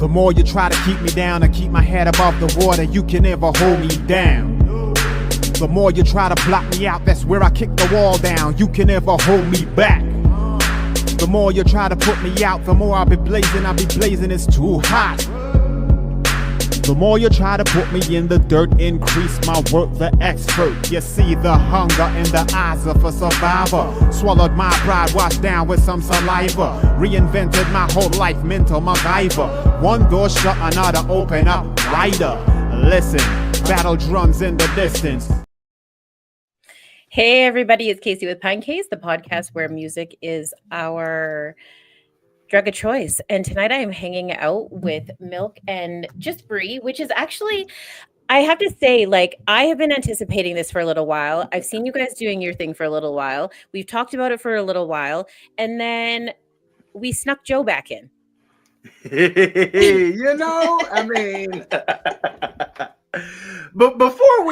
The more you try to keep me down and keep my head above the water, you can never hold me down. The more you try to block me out, that's where I kick the wall down. You can never hold me back. The more you try to put me out, the more I'll be blazing, it's too hot. The more you try to put me in the dirt, increase my work, the expert. You see the hunger in the eyes of a survivor. Swallowed my pride, washed down with some saliva. Reinvented my whole life, mental MacGyver. One door shut, another open up wider. Listen, battle drums in the distance. Hey everybody, it's Casey with Pinecase, the podcast where music is our drug of choice. And tonight I am hanging out with Milk and Just Bri, which is actually, I have to say, like, I have been anticipating this for a little while. I've seen you guys doing your thing for a little while. We've talked about it for a little while. And then we snuck Joe back in. But before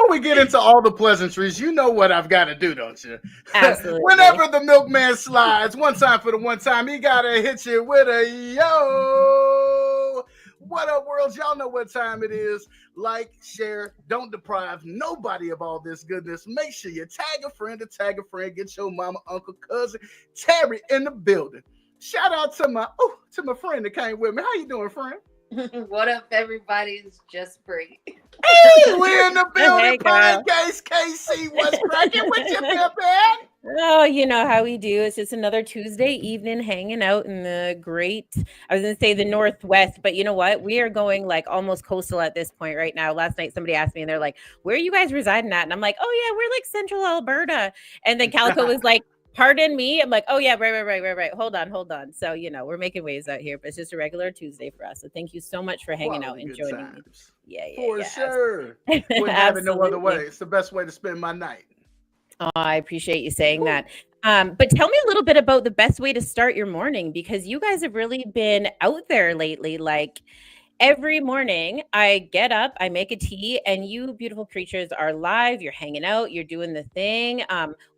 we get into all the pleasantries, you know what I've got to do, don't you? Absolutely. Whenever the milkman slides, one time for the one time, he gotta hit you with a yo. What up, world? Y'all know what time it is. Like, share, don't deprive nobody of all this goodness. Make sure you tag a friend, get your mama, uncle, cousin, Terry in the building. Shout out to my friend that came with me. How you doing, friend? What up, everybody? It's Just Bri. Hey, we're in the building. Hey, girl. Pinecase, KC, what's cracking with you, pimpin'? Oh, you know how we do. It's just another Tuesday evening hanging out in the I was going to say the Northwest, but you know what? We are going like almost coastal at this point right now. Last night, somebody asked me and they're like, where are you guys residing at? And I'm like, oh yeah, we're like central Alberta. And then Calico was like, pardon me. I'm like, oh yeah, right. Hold on. So, you know, we're making waves out here, but it's just a regular Tuesday for us. So thank you so much for hanging out and joining me. Yeah. For sure. Wouldn't have it no other way. It's the best way to spend my night. Oh, I appreciate you saying that. But tell me a little bit about the best way to start your morning, because you guys have really been out there lately. Like every morning I get up, I make a tea, and you beautiful creatures are live. You're hanging out, you're doing the thing.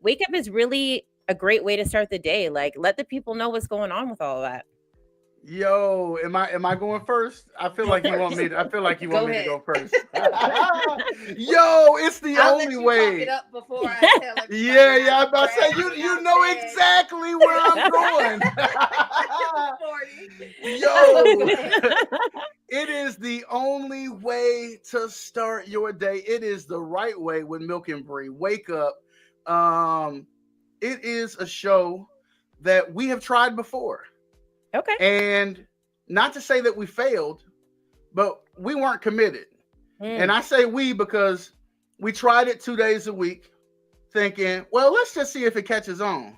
Wake up is really a great way to start the day. Like, let the people know what's going on with all of that. Yo, am I going first? I feel like you want me to. I feel like you want me to go first. Yo, it's the only way. It up before I tell yeah. I'm about to say you know exactly where I'm going. Yo, it is the only way to start your day. It is the right way with Milk and Bri. Wake up. It is a show that we have tried before. Okay. And not to say that we failed, but we weren't committed. And I say we because we tried it 2 days a week thinking, well, let's just see if it catches on.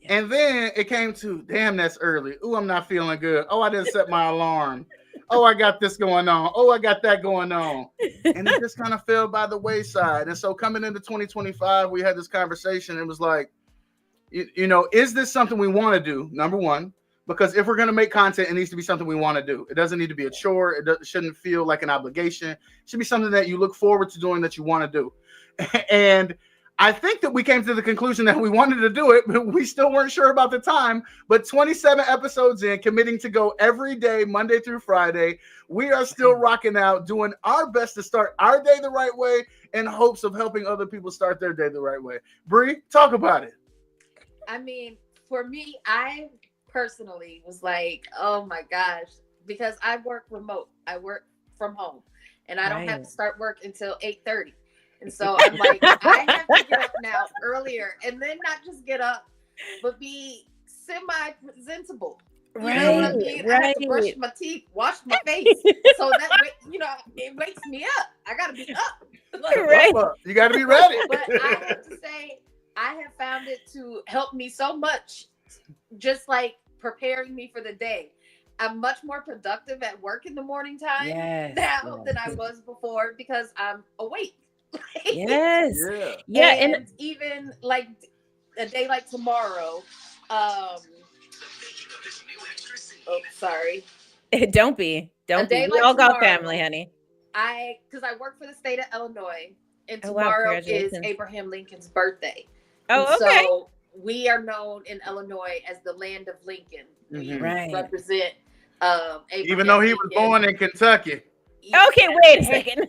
Yeah. And then it came to, damn, that's early. Ooh, I'm not feeling good. Oh, I didn't set my alarm. Oh, I got this going on. Oh, I got that going on. And it just kind of fell by the wayside. And so coming into 2025, we had this conversation. It was like, you know, is this something we want to do? Number one, because if we're going to make content, it needs to be something we want to do. It doesn't need to be a chore. It shouldn't feel like an obligation. It should be something that you look forward to doing, that you want to do. And I think that we came to the conclusion that we wanted to do it, but we still weren't sure about the time. But 27 episodes in, committing to go every day, Monday through Friday, we are still rocking out, doing our best to start our day the right way in hopes of helping other people start their day the right way. Bri, talk about it. I mean, for me, I personally was like, oh my gosh, because I work remote. I work from home and I don't have to start work until 8:30. And so I'm like, I have to get up now earlier, and then not just get up, but be semi-presentable. You know what I mean? I have to brush my teeth, wash my face. So that way, you know, it wakes me up. I gotta be up. You gotta be ready. But I have to say, I have found it to help me so much, just like preparing me for the day. I'm much more productive at work in the morning time now than I was before because I'm awake. Yeah. And even like a day like tomorrow, sorry. Don't be. We like all got tomorrow, family, honey. Because I work for the state of Illinois, and tomorrow is Abraham Lincoln's birthday. Oh, okay. So we are known in Illinois as the land of Lincoln. We represent Even though he was born in Kentucky. Okay, wait a second.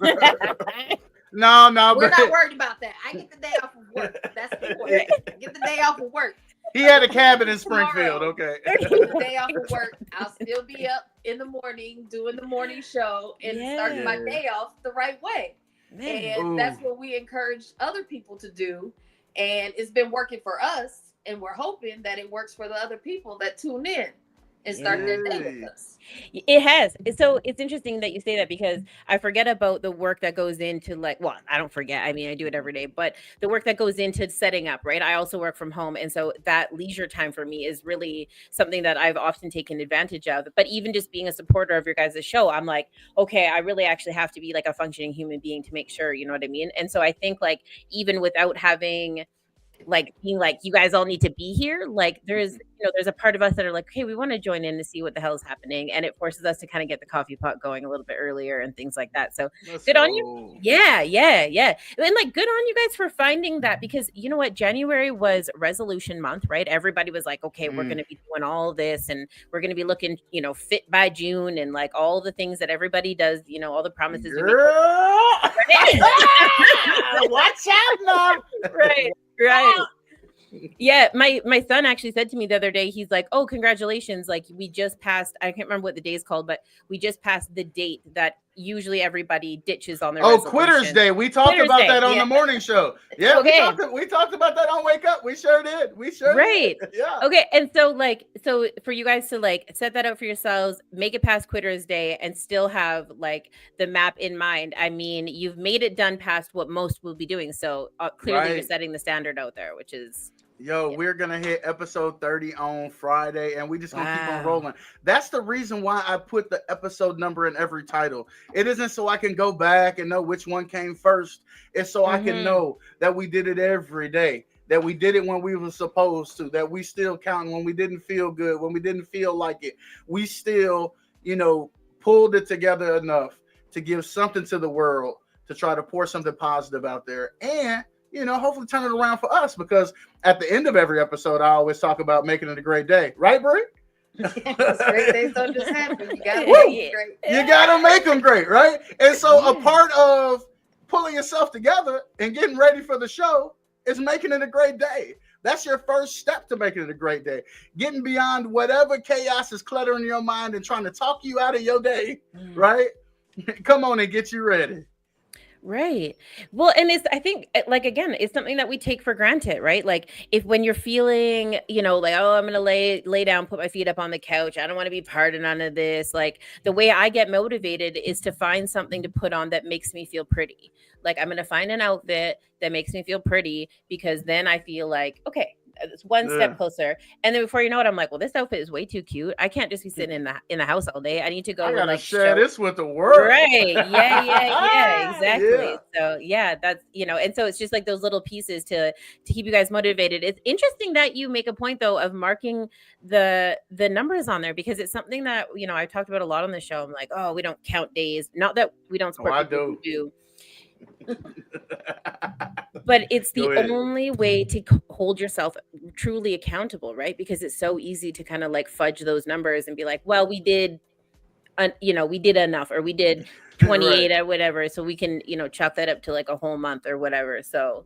No, we're not worried about that. I get the day off of work. That's important. I get the day off of work. He had a cabin in Springfield. Okay. The day off of work, I'll still be up in the morning doing the morning show and starting my day off the right way. And that's what we encourage other people to do. And it's been working for us. And we're hoping that it works for the other people that tune in and start their day with us. It has. So it's interesting that you say that, because I forget about the work that goes into, like, well, I don't forget. I mean, I do it every day, but the work that goes into setting up, right? I also work from home. And so that leisure time for me is really something that I've often taken advantage of. But even just being a supporter of your guys' show, I'm like, okay, I really actually have to be like a functioning human being to make sure, you know what I mean? And so I think, like, even without having, like, being like, you guys all need to be here, like, there's a part of us that are like, okay, we want to join in to see what the hell is happening, and it forces us to kind of get the coffee pot going a little bit earlier and things like that. So good on you. Yeah, and like, good on you guys for finding that, because you know what, January was resolution month, right? Everybody was like, okay, we're going to be doing all this, and we're going to be looking, fit by June, and like all the things that everybody does, all the promises. Watch out now. Right. Yeah, my son actually said to me the other day, he's like, oh, congratulations, like, we just passed, I can't remember what the day is called, but we just passed the date that usually everybody ditches on their resolution. Quitters Day. We talked about that on the morning show. Yeah, okay. we talked about that on Wake Up. We sure did. Right. Yeah. Okay, and so for you guys to like set that out for yourselves, make it past Quitters Day, and still have like the map in mind. I mean, you've made it done past what most will be doing. So clearly you're setting the standard out there, which is... We're going to hit episode 30 on Friday, and we just going to keep on rolling. That's the reason why I put the episode number in every title. It isn't so I can go back and know which one came first. It's so I can know that we did it every day, that we did it when we were supposed to, that we still counting when we didn't feel good, when we didn't feel like it. We still, pulled it together enough to give something to the world, to try to pour something positive out there. And hopefully turn it around for us, because at the end of every episode, I always talk about making it a great day. Right, Bri? Great days don't just happen. You gotta make them great. You gotta make them great, right? And so a part of pulling yourself together and getting ready for the show is making it a great day. That's your first step to making it a great day. Getting beyond whatever chaos is cluttering your mind and trying to talk you out of your day, right? Come on and get you ready. Right. Well, and I think, like, again, it's something that we take for granted, right? Like, when you're feeling, like, oh, I'm going to lay down, put my feet up on the couch, I don't want to be part of none of this. Like, the way I get motivated is to find something to put on that makes me feel pretty. Like, I'm going to find an outfit that makes me feel pretty, because then I feel like, okay, it's one step closer. And then before you know it, I'm like, well, this outfit is way too cute. I can't just be sitting in the house all day. I need to go and like share this with the world. Right. Yeah, exactly. So that's, and so it's just like those little pieces to keep you guys motivated. It's interesting that you make a point though of marking the numbers on there, because it's something that, I've talked about a lot on the show. I'm like, oh, we don't count days. Not that we don't support people who do. But it's the only way to hold yourself truly accountable, right? Because it's so easy to kind of like fudge those numbers and be like, well, we did enough, or we did 28 or whatever, so we can chalk that up to like a whole month or whatever. So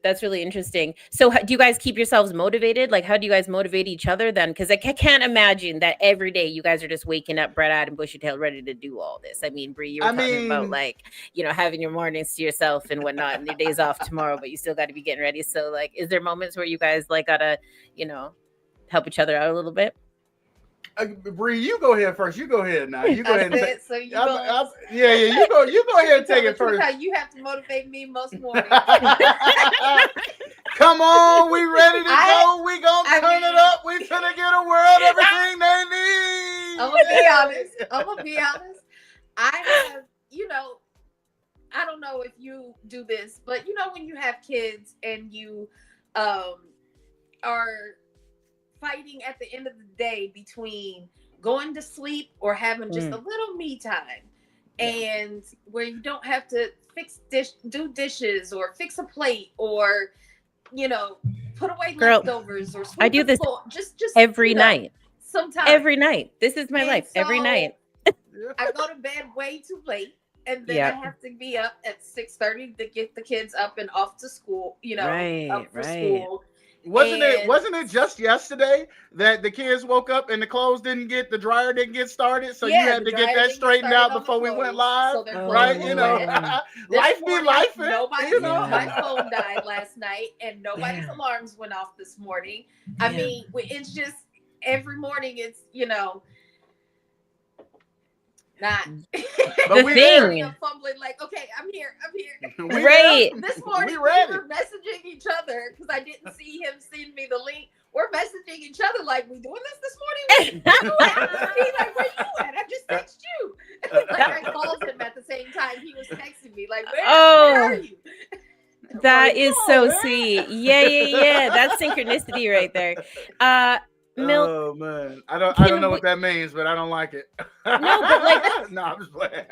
that's really interesting. So do you guys keep yourselves motivated? Like, how do you guys motivate each other then? Because I can't imagine that every day you guys are just waking up bright-eyed and bushy-tailed ready to do all this. I mean, Bri, you were talking about like, having your mornings to yourself and whatnot, and your days off tomorrow, but you still got to be getting ready. So like, is there moments where you guys like gotta, help each other out a little bit? Bri, you go ahead first. You go ahead now. You go ahead. So you go. You go ahead and take it first. You have to motivate me most mornings. Come on, we ready to go. We gonna turn it up. We finna get a world everything they need. I'm gonna be honest. I have, I don't know if you do this, but when you have kids and you are fighting at the end of the day between going to sleep or having just a little me time, and where you don't have to do dishes or fix a plate or put away leftovers or I do this just every night. sometimes. Every night. This is my And life. Every so night. I go to bed way too late. And then I have to be up at 6:30 to get the kids up and off to school, up for school. Wasn't it just yesterday that the kids woke up and the dryer didn't get started? So you had to get that straightened out before we went live, right? Life be life. My phone died last night and nobody's alarms went off this morning. I mean, it's just every morning it's, not. But I'm fumbling like, okay, I'm here. Right. This morning we were messaging each other because I didn't see him send me the link. We're messaging each other like, we doing this morning? He's like, where you at? I just texted you. Like, I called him at the same time. He was texting me like, where are you? That is so sweet. Yeah. That's synchronicity right there. Milk. Oh man, I don't know what that means, but I don't like it. No, but like, no, I'm just playing.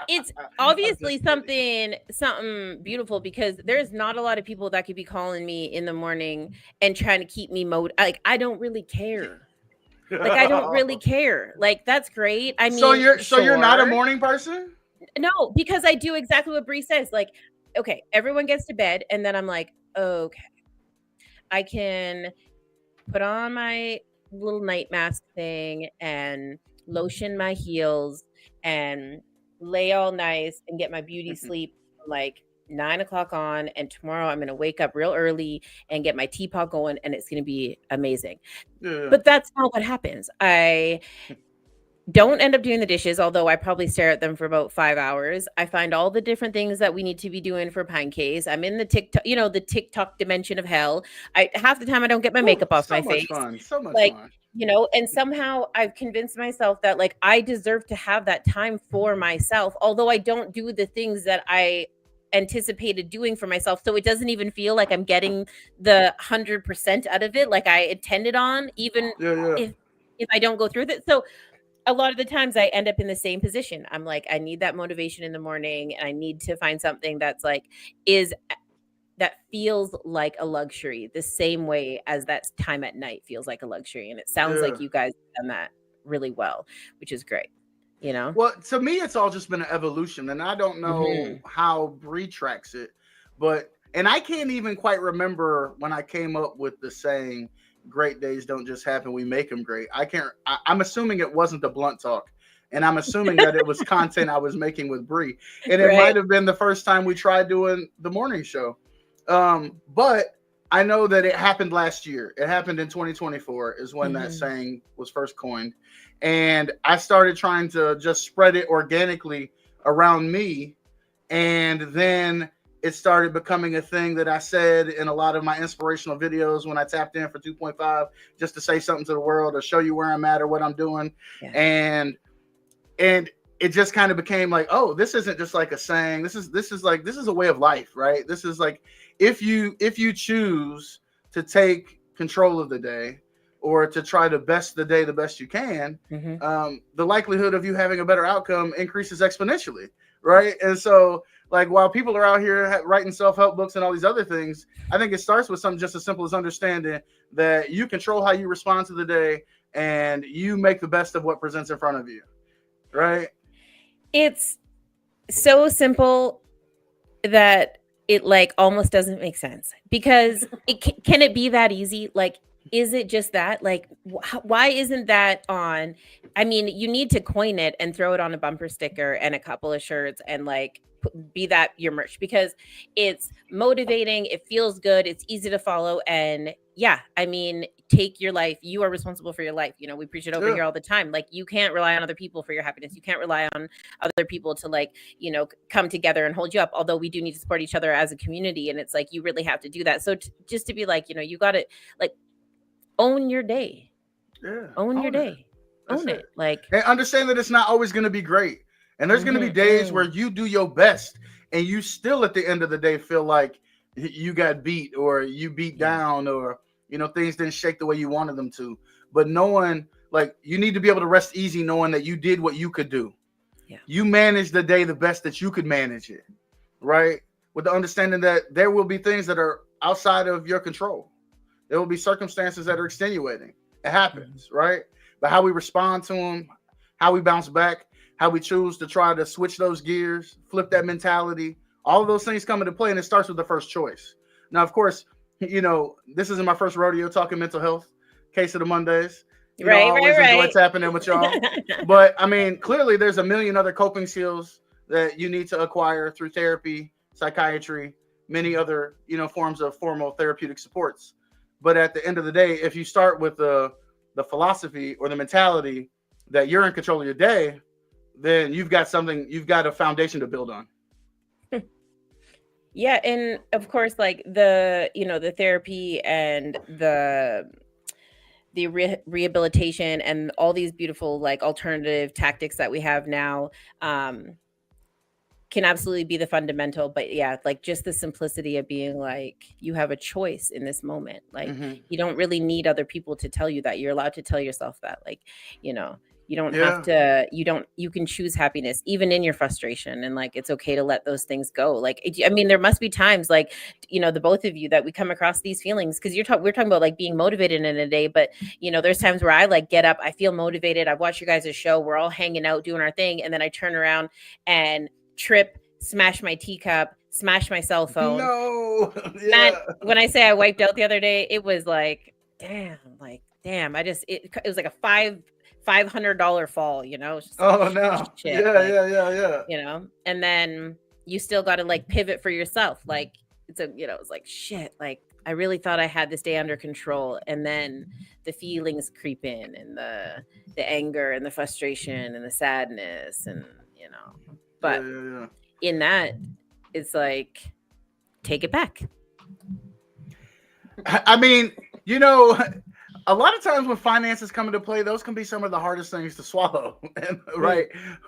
It's obviously something beautiful because there's not a lot of people that could be calling me in the morning and trying to keep me like I don't really care. Like I don't really care. Like that's great. I mean, so you're not a morning person? No, because I do exactly what Bri says. Like, okay, everyone gets to bed, and then I'm like, okay, I can put on my little night mask thing and lotion my heels and lay all nice and get my beauty sleep like 9 o'clock on. And tomorrow I'm going to wake up real early and get my teapot going and it's going to be amazing. Yeah. But that's not what happens. I don't end up doing the dishes, although I probably stare at them for about 5 hours. I find all the different things that we need to be doing for Pinecase. I'm in the TikTok dimension of hell. Half the time I don't get my makeup off my face. So much fun. And somehow I've convinced myself that like I deserve to have that time for myself, although I don't do the things that I anticipated doing for myself. So it doesn't even feel like I'm getting the 100% out of it like I intended on, even if I don't go through that. So a lot of the times I end up in the same position. I'm like, I need that motivation in the morning and I need to find something that's like, that feels like a luxury the same way as that time at night feels like a luxury. And it sounds like you guys have done that really well, which is great. Well, to me, it's all just been an evolution and I don't know how Bri tracks it, and I can't even quite remember when I came up with the saying, great days don't just happen, we make them great. I'm assuming it wasn't the blunt talk, and I'm assuming that it was content I was making with Bri, and it might have been the first time we tried doing the morning show. But I know that it happened last year. It happened in 2024 is when that saying was first coined, and I started trying to just spread it organically around me, and then it started becoming a thing that I said in a lot of my inspirational videos when I tapped in for 2.5, just to say something to the world or show you where I'm at or what I'm doing. Yeah. And it just kind of became like, oh, this isn't just like a saying. This is a way of life, right? This is like, if you choose to take control of the day or to try to best the day the best you can, the likelihood of you having a better outcome increases exponentially, right? And so, like, while people are out here writing self-help books and all these other things, I think it starts with something just as simple as understanding that you control how you respond to the day and you make the best of what presents in front of you, right? It's so simple that it like almost doesn't make sense, because can it be that easy? Like, is it just that? Like, why isn't that on? I mean, you need to coin it and throw it on a bumper sticker and a couple of shirts and like be that your merch, because it's motivating, it feels good, it's easy to follow. And yeah, I mean, take your life, you are responsible for your life. We preach it over here all the time. Like, you can't rely on other people for your happiness. You can't rely on other people to like, come together and hold you up, although we do need to support each other as a community. And it's like, you really have to do that. So just to be like, you got to like own your day. Own your day. Own it. Like, and understand that it's not always going to be great. And there's going to be days where you do your best and you still at the end of the day feel like you got beat or you beat down or, things didn't shake the way you wanted them to. But knowing, like, you need to be able to rest easy knowing that you did what you could do. Yeah. You managed the day the best that you could manage it, right? With the understanding that there will be things that are outside of your control. There will be circumstances that are extenuating. It happens, right? but how we respond to them, how we bounce back, how we choose to try to switch those gears, flip that mentality, all of those things come into play, and it starts with the first choice. Now, of course, this isn't my first rodeo talking mental health, case of the Mondays. I always enjoy tapping in with y'all. But I mean, clearly there's a million other coping skills that you need to acquire through therapy, psychiatry, many other, forms of formal therapeutic supports. But at the end of the day, if you start with the philosophy or the mentality that you're in control of your day, then you've got a foundation to build on. Yeah, and of course, like the therapy and the rehabilitation and all these beautiful like alternative tactics that we have now can absolutely be the fundamental. But yeah, like just the simplicity of being like, you have a choice in this moment. Like you don't really need other people to tell you that. You're allowed to tell yourself that, like, you don't have to, you can choose happiness even in your frustration, and like it's okay to let those things go. Like I mean, there must be times like, the both of you, that we come across these feelings, because we're talking about like being motivated in a day, but there's times where I like get up, I feel motivated, I've watched you guys' show, we're all hanging out doing our thing, and then I turn around and trip, smash my teacup, smash my cell phone. No. Man, when I say I wiped out the other day, it was like, damn, it was like a $500 fall, Oh no. Shit, Yeah. And then you still got to like pivot for yourself. Like it's like shit, like I really thought I had this day under control, and then the feelings creep in, and the anger and the frustration and the sadness, and but in that, it's like, take it back. I mean, a lot of times when finances come into play, those can be some of the hardest things to swallow, right?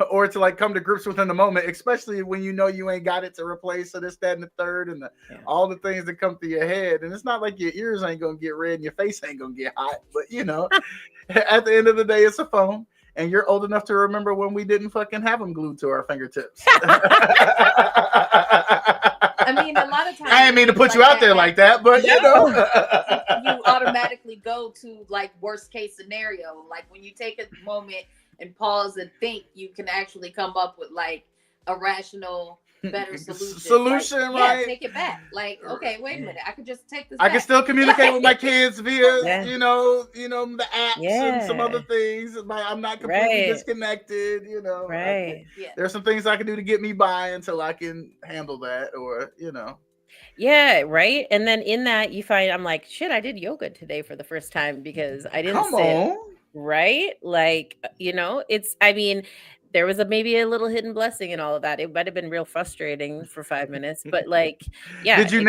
Or to like come to grips with in the moment, especially when you ain't got it to replace this, that, and the third, and all the things that come through your head. And it's not like your ears ain't gonna get red and your face ain't gonna get hot, but at the end of the day, it's a phone. And you're old enough to remember when we didn't fucking have them glued to our fingertips. I mean, a lot of times I didn't mean to put you out there like that, but you automatically go to like worst case scenario. Like when you take a moment and pause and think, you can actually come up with like a rational, better solution. Like, right? Yeah, take it back. Like, okay, wait a minute, I could just take this. I can still communicate with my kids via, Yeah. the apps and some other things. I'm not completely disconnected. Right. There's some things I can do to get me by until I can handle that, or Yeah, right. And then in that, you find I'm like, shit, I did yoga today for the first time because I didn't Come on. Right? Like, I mean, there was maybe a little hidden blessing in all of that. It might have been real frustrating for 5 minutes, but like, yeah. Did you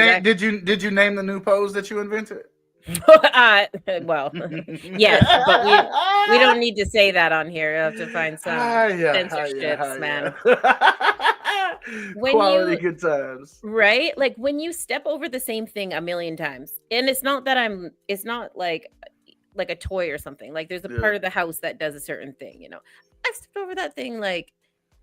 name the new pose that you invented? Well, yes, but we don't need to say that on here. You have to find some censorships, man. Quality good times, right? Like when you step over the same thing a million times, and it's not like a toy or something. Like there's a part of the house that does a certain thing. I've stepped over that thing like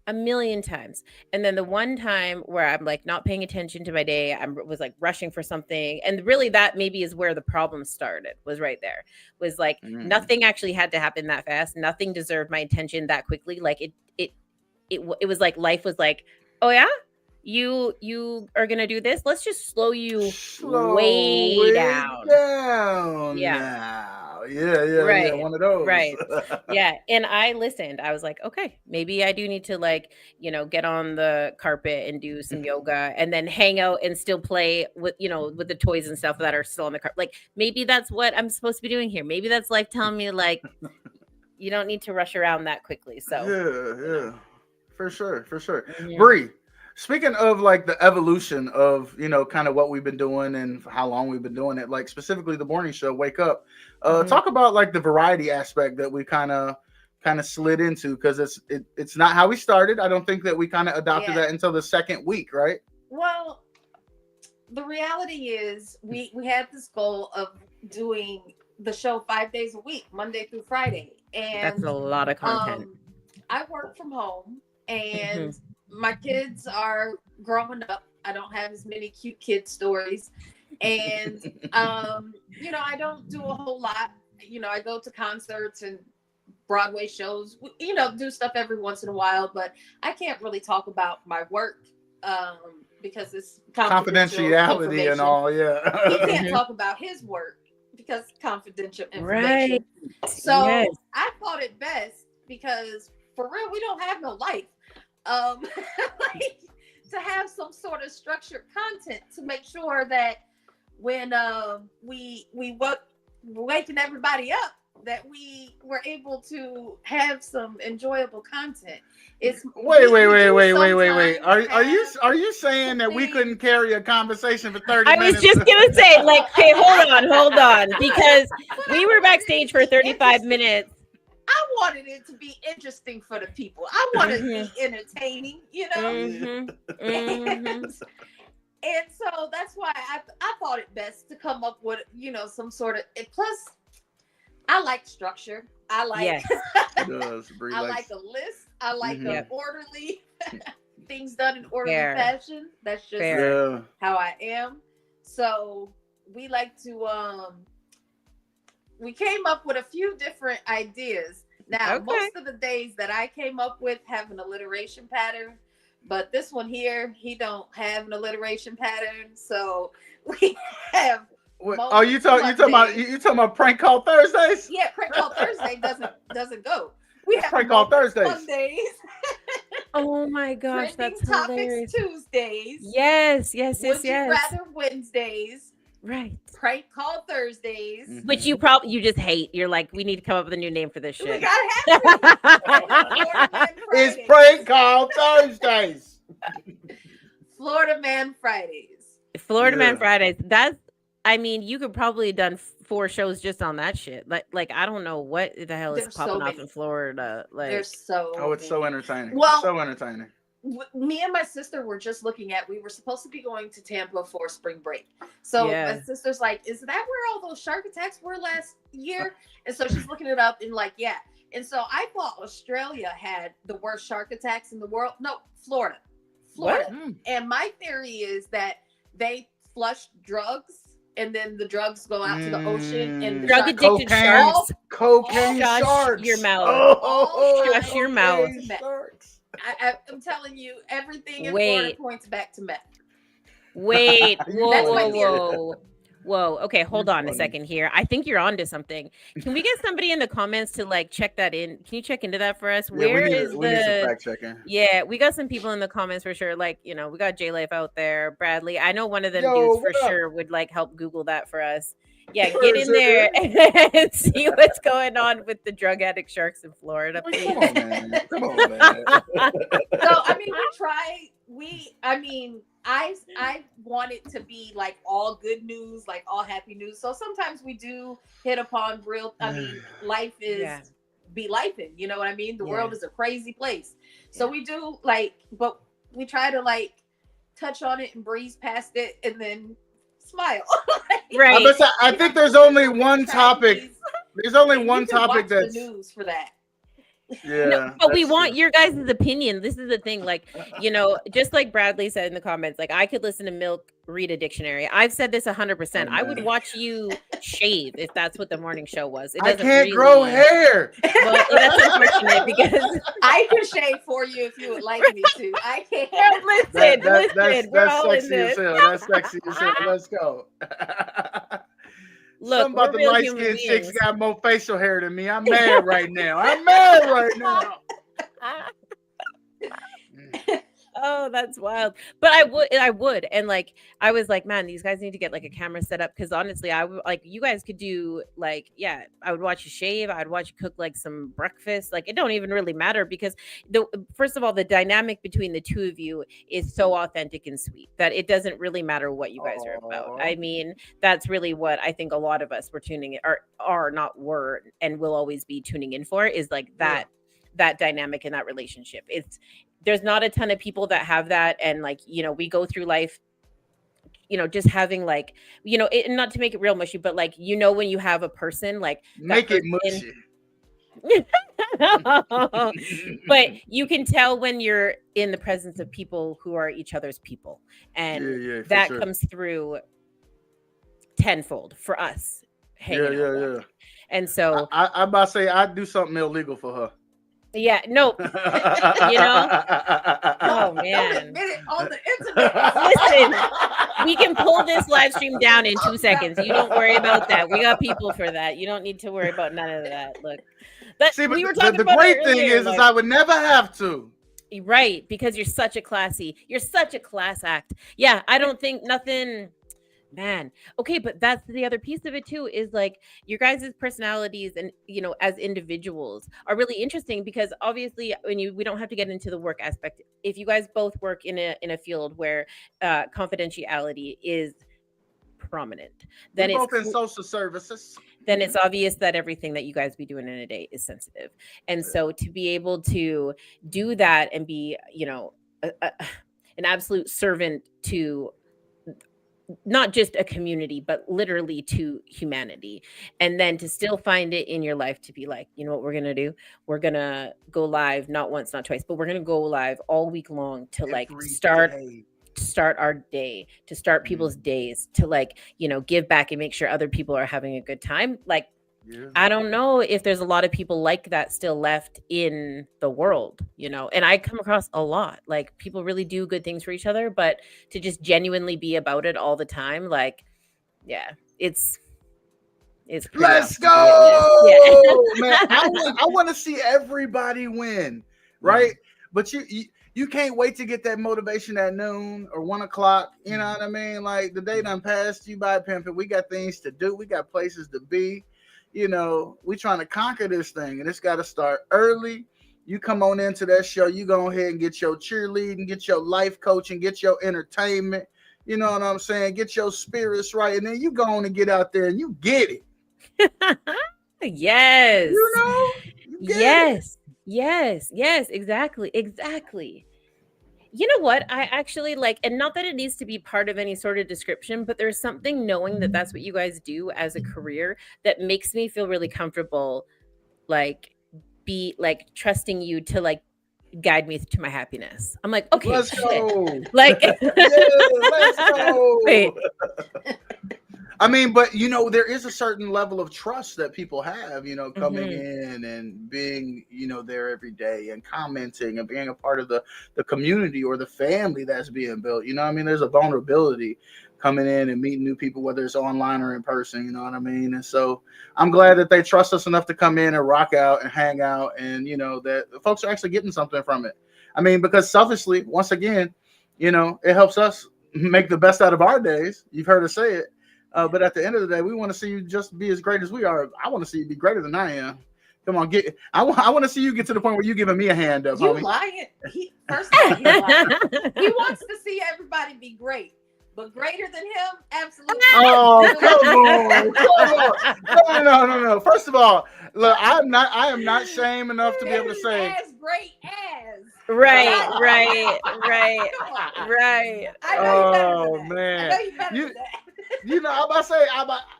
a million times. And then the one time where I'm like not paying attention to my day, I was like rushing for something. And really that maybe is where the problem started, was right there. Was like nothing actually had to happen that fast. Nothing deserved my attention that quickly. Like it was like life was like, oh yeah, you are gonna do this. Let's just slow you way down. Yeah. Now. Yeah, one of those. Right. Yeah. And I listened. I was like, okay, maybe I do need to like, get on the carpet and do some yoga and then hang out and still play with, with the toys and stuff that are still on the carpet. Like maybe that's what I'm supposed to be doing here. Maybe that's life telling me like, you don't need to rush around that quickly. So yeah. For sure. Yeah. Bri, speaking of like the evolution of, kind of what we've been doing and how long we've been doing it, like specifically the morning show, Wake Up, talk about like the variety aspect that we kind of slid into, because it's not how we started. I don't think that we kind of adopted that until the second week, right? Well, the reality is we had this goal of doing the show 5 days a week, Monday through Friday. And that's a lot of content. I work from home and my kids are growing up. I don't have as many cute kid stories. And, I don't do a whole lot. I go to concerts and Broadway shows, do stuff every once in a while, but I can't really talk about my work because it's confidentiality and all. Yeah. He can't talk about his work because confidential information. Right. So Yes. I thought it best because for real, we don't have no life. Like, to have some sort of structured content to make sure that when we waking everybody up, that we were able to have some enjoyable content. Wait. Are you saying that we couldn't carry a conversation for 30 minutes? I was just gonna say, like, okay, hold on, because we were backstage for 35 minutes. I wanted it to be interesting for the people. I wanted it to be entertaining, And so that's why I thought it best to come up with, some sort of. Plus, I like structure. I like. I like a list. I like the orderly things done in orderly fashion. That's just how I am. So we like to. We came up with a few different ideas. Now, most of the days that I came up with have an alliteration pattern, but this one here, he don't have an alliteration pattern. So we have. You talking about Prank Call Thursdays? Yeah, Prank Call Thursday doesn't go. We have Prank Call Thursdays. Mondays. Oh my gosh, Trending that's topics hilarious. Tuesdays. Yes. Would you rather Wednesdays. Right. Prank Call Thursdays. Which you just hate. You're like, we need to come up with a new name for this shit. We gotta have to. It's Prank Call Thursdays. Florida Man Fridays. Florida Man Fridays. You could probably have done 4 shows just on that shit. Like I don't know what the hell is popping off in Florida. Like, there's so it's so entertaining. Well, so entertaining. Me and my sister were just looking at. We were supposed to be going to Tampa for spring break. So my sister's like, "Is that where all those shark attacks were last year?" And so she's looking it up and like, yeah. And so I thought Australia had the worst shark attacks in the world. No, Florida. What? And my theory is that they flush drugs. And then the drugs go out to the ocean and drug addicted sharks. Cocaine sharks. Your mouth. Shush your mouth. I'm telling you, everything in Florida points back to meth. Wait. Whoa. Okay, hold on a second here. I think you're onto something. Can we get somebody in the comments to like check that in? Can you check into that for us? We need some fact checking. Yeah, we got some people in the comments for sure. Like, we got J Life out there, Bradley. I know one of them dudes for sure would like help Google that for us. Yeah, get in there and see what's going on with the drug addict sharks in Florida. Please. Come on, man. So I want it to be like all good news, like all happy news. So sometimes we do hit upon life is be lifing. You know what I mean? The world is a crazy place. So we do but we try to touch on it and breeze past it and then smile. Right. I think there's only one topic. There's only one topic that's the news for that. Yeah, no, but we want your guys' opinion. This is the thing, just like Bradley said in the comments, I could listen to Milk read a dictionary. I've said this 100%. I would watch you shave if that's what the morning show was. I can't grow hair. Well, that's unfortunate because I can shave for you if you would like me to. I can't. Listen, we're that's all in sexy this. as hell. That's sexy as hell. Let's go. Look, something about the light skinned chicks got more facial hair than me. I'm mad right now. Oh, that's wild. But I would. And I was like, man, these guys need to get a camera set up. Cause honestly, I would you guys could do I would watch you shave. I'd watch you cook some breakfast. It don't even really matter because first of all, the dynamic between the two of you is so authentic and sweet that it doesn't really matter what you guys are about. I mean, that's really what I think a lot of us were tuning in are not were and will always be tuning in for is that dynamic in that relationship. There's not a ton of people that have that. And we go through life, just having not to make it real mushy, but when you have a person make it mushy. But you can tell when you're in the presence of people who are each other's people. And that comes through tenfold for us. And so I'm about to say I'd do something illegal for her. Yeah, no, you know. Oh Don't man, admit it on the internet. listen, we can pull this live stream down in 2 seconds. You don't worry about that. We got people for that. You don't need to worry about none of that. Look, but See, but we were talking the about great it thing earlier, is like, I would never have to. right, because you're such a class act. Yeah, I don't think nothing. Man, okay, but that's the other piece of it too, is like your guys' personalities and as individuals are really interesting, because obviously we don't have to get into the work aspect. If you guys both work in a field where confidentiality is prominent, then We're both in it's social services. then it's obvious that everything that you guys be doing in a day is sensitive. And so to be able to do that and be an absolute servant to not just a community, but literally to humanity. And then to still find it in your life to be like, you know what we're going to do? We're going to go live, not once, not twice, but we're going to go live all week long to like start our day, to start people's days, to give back and make sure other people are having a good time. Like, yeah. I don't know if there's a lot of people like that still left in the world, and I come across a lot. Like, people really do good things for each other, but to just genuinely be about it all the time, like, yeah, it's let's go. Yeah. Man, I want to see everybody win, right? Yeah. But you can't wait to get that motivation at noon or 1 o'clock. You know what I mean? Like, the day done passed you by, pimping. We got things to do. We got places to be. We trying to conquer this thing, and it's got to start early. You come on into that show, you go ahead and get your cheerleading, get your life coaching, get your entertainment. You know what I'm saying? Get your spirits right, and then you go on and get out there and you get it. Yes. Yes, exactly. You know what? I actually like, and not that it needs to be part of any sort of description, but there's something knowing that that's what you guys do as a career that makes me feel really comfortable, trusting you to guide me to my happiness. I'm like, okay, let's go. Like, yeah, let's go. Wait. I mean, but there is a certain level of trust that people have, coming in and being, there every day and commenting and being a part of the community or the family that's being built. I mean, there's a vulnerability coming in and meeting new people, whether it's online or in person, you know what I mean? And so I'm glad that they trust us enough to come in and rock out and hang out, and, that folks are actually getting something from it. I mean, because selfishly, once again, it helps us make the best out of our days. You've heard us say it. But at the end of the day, we want to see you just be as great as we are. I want to see you be greater than I am. Come on, I want to see you get to the point where you're giving me a hand up, homie. You lying. First of all, he's lying. He wants to see everybody be great. But greater than him, absolutely. Oh, come on. No. First of all, look, I am not shame enough to be able to say as great as. Right. Oh man. I know you better than that. I'm about to say,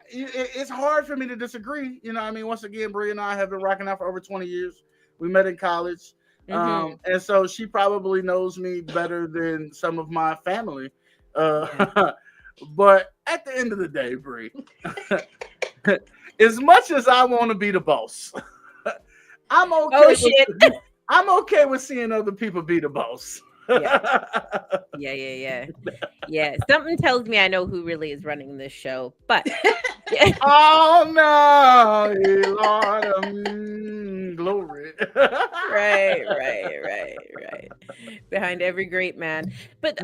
it's hard for me to disagree. I mean, once again, Bri and I have been rocking out for over 20 years. We met in college. And so she probably knows me better than some of my family. But at the end of the day, Bri, as much as I want to be the boss, I'm okay. I'm okay with seeing other people be the boss. Yeah. Something tells me I know who really is running this show, but oh no, Lord, glory. Right. Behind every great man. But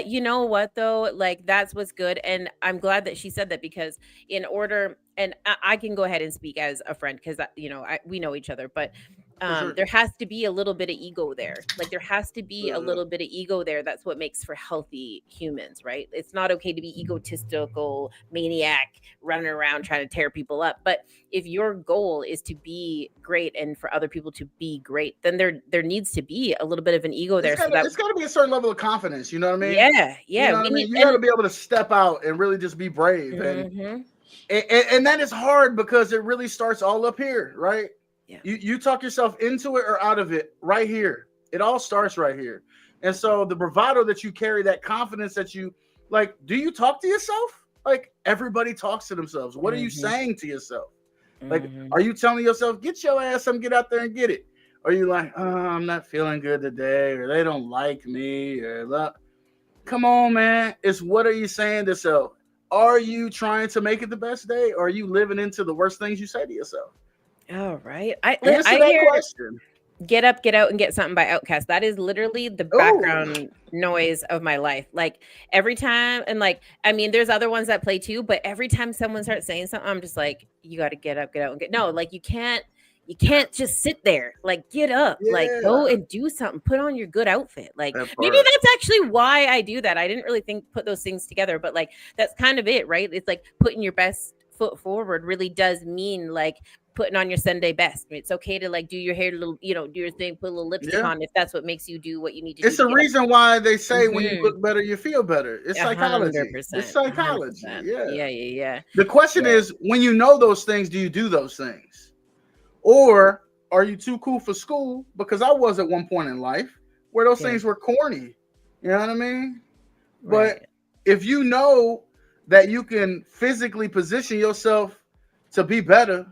you know what though? Like, that's what's good. And I'm glad that she said that, because in order, and I can go ahead and speak as a friend, because we know each other, but there has to be a little bit of ego there. Like, there has to be a little bit of ego there. That's what makes for healthy humans, right? It's not okay to be egotistical, maniac, running around trying to tear people up. But if your goal is to be great and for other people to be great, then there needs to be a little bit of an ego there. It's got to be a certain level of confidence. You know what I mean? Yeah. You know what I mean? You got to be able to step out and really just be brave. And that is hard, because it really starts all up here, right? Yeah. You talk yourself into it or out of it right here. It all starts right here. And so the bravado that you carry, that confidence that you, like, do you talk to yourself? Like, everybody talks to themselves. What are you saying to yourself? Like, are you telling yourself, get your ass up, get out there and get it? Or are you like, oh, I'm not feeling good today, or they don't like me, or look. Come on, man. It's what are you saying to yourself? Are you trying to make it the best day, or are you living into the worst things you say to yourself? All right. Answer I that hear question. Get Up, Get Out, and Get Something by Outkast. That is literally the Ooh. background noise of my life. Like every time, and like, I mean, there's other ones that play too, but every time someone starts saying something, I'm just like, you got to get up, get out, and get. No, like you can't just sit there. Like get up, like go Yeah. and do something. Put on your good outfit. Like That maybe part. that's actually why I do that. I didn't really put those things together, but like that's kind of it, right? It's like putting your best foot forward really does mean like putting on your Sunday best. It's okay to like do your hair a little, you know, do your thing, put a little lipstick Yeah. on if that's what makes you do what you need to It's do the to get up. reason why they say when you Mhm. look better, you feel better. It's psychology. 100%. It's psychology. 100%. Yeah. Yeah. The question Yeah. is, when you know those things, do you do those things? Or are you too cool for school? Because I was at one point in life where those Yeah. things were corny. You know what I mean? But Right. if you know that you can physically position yourself to be better,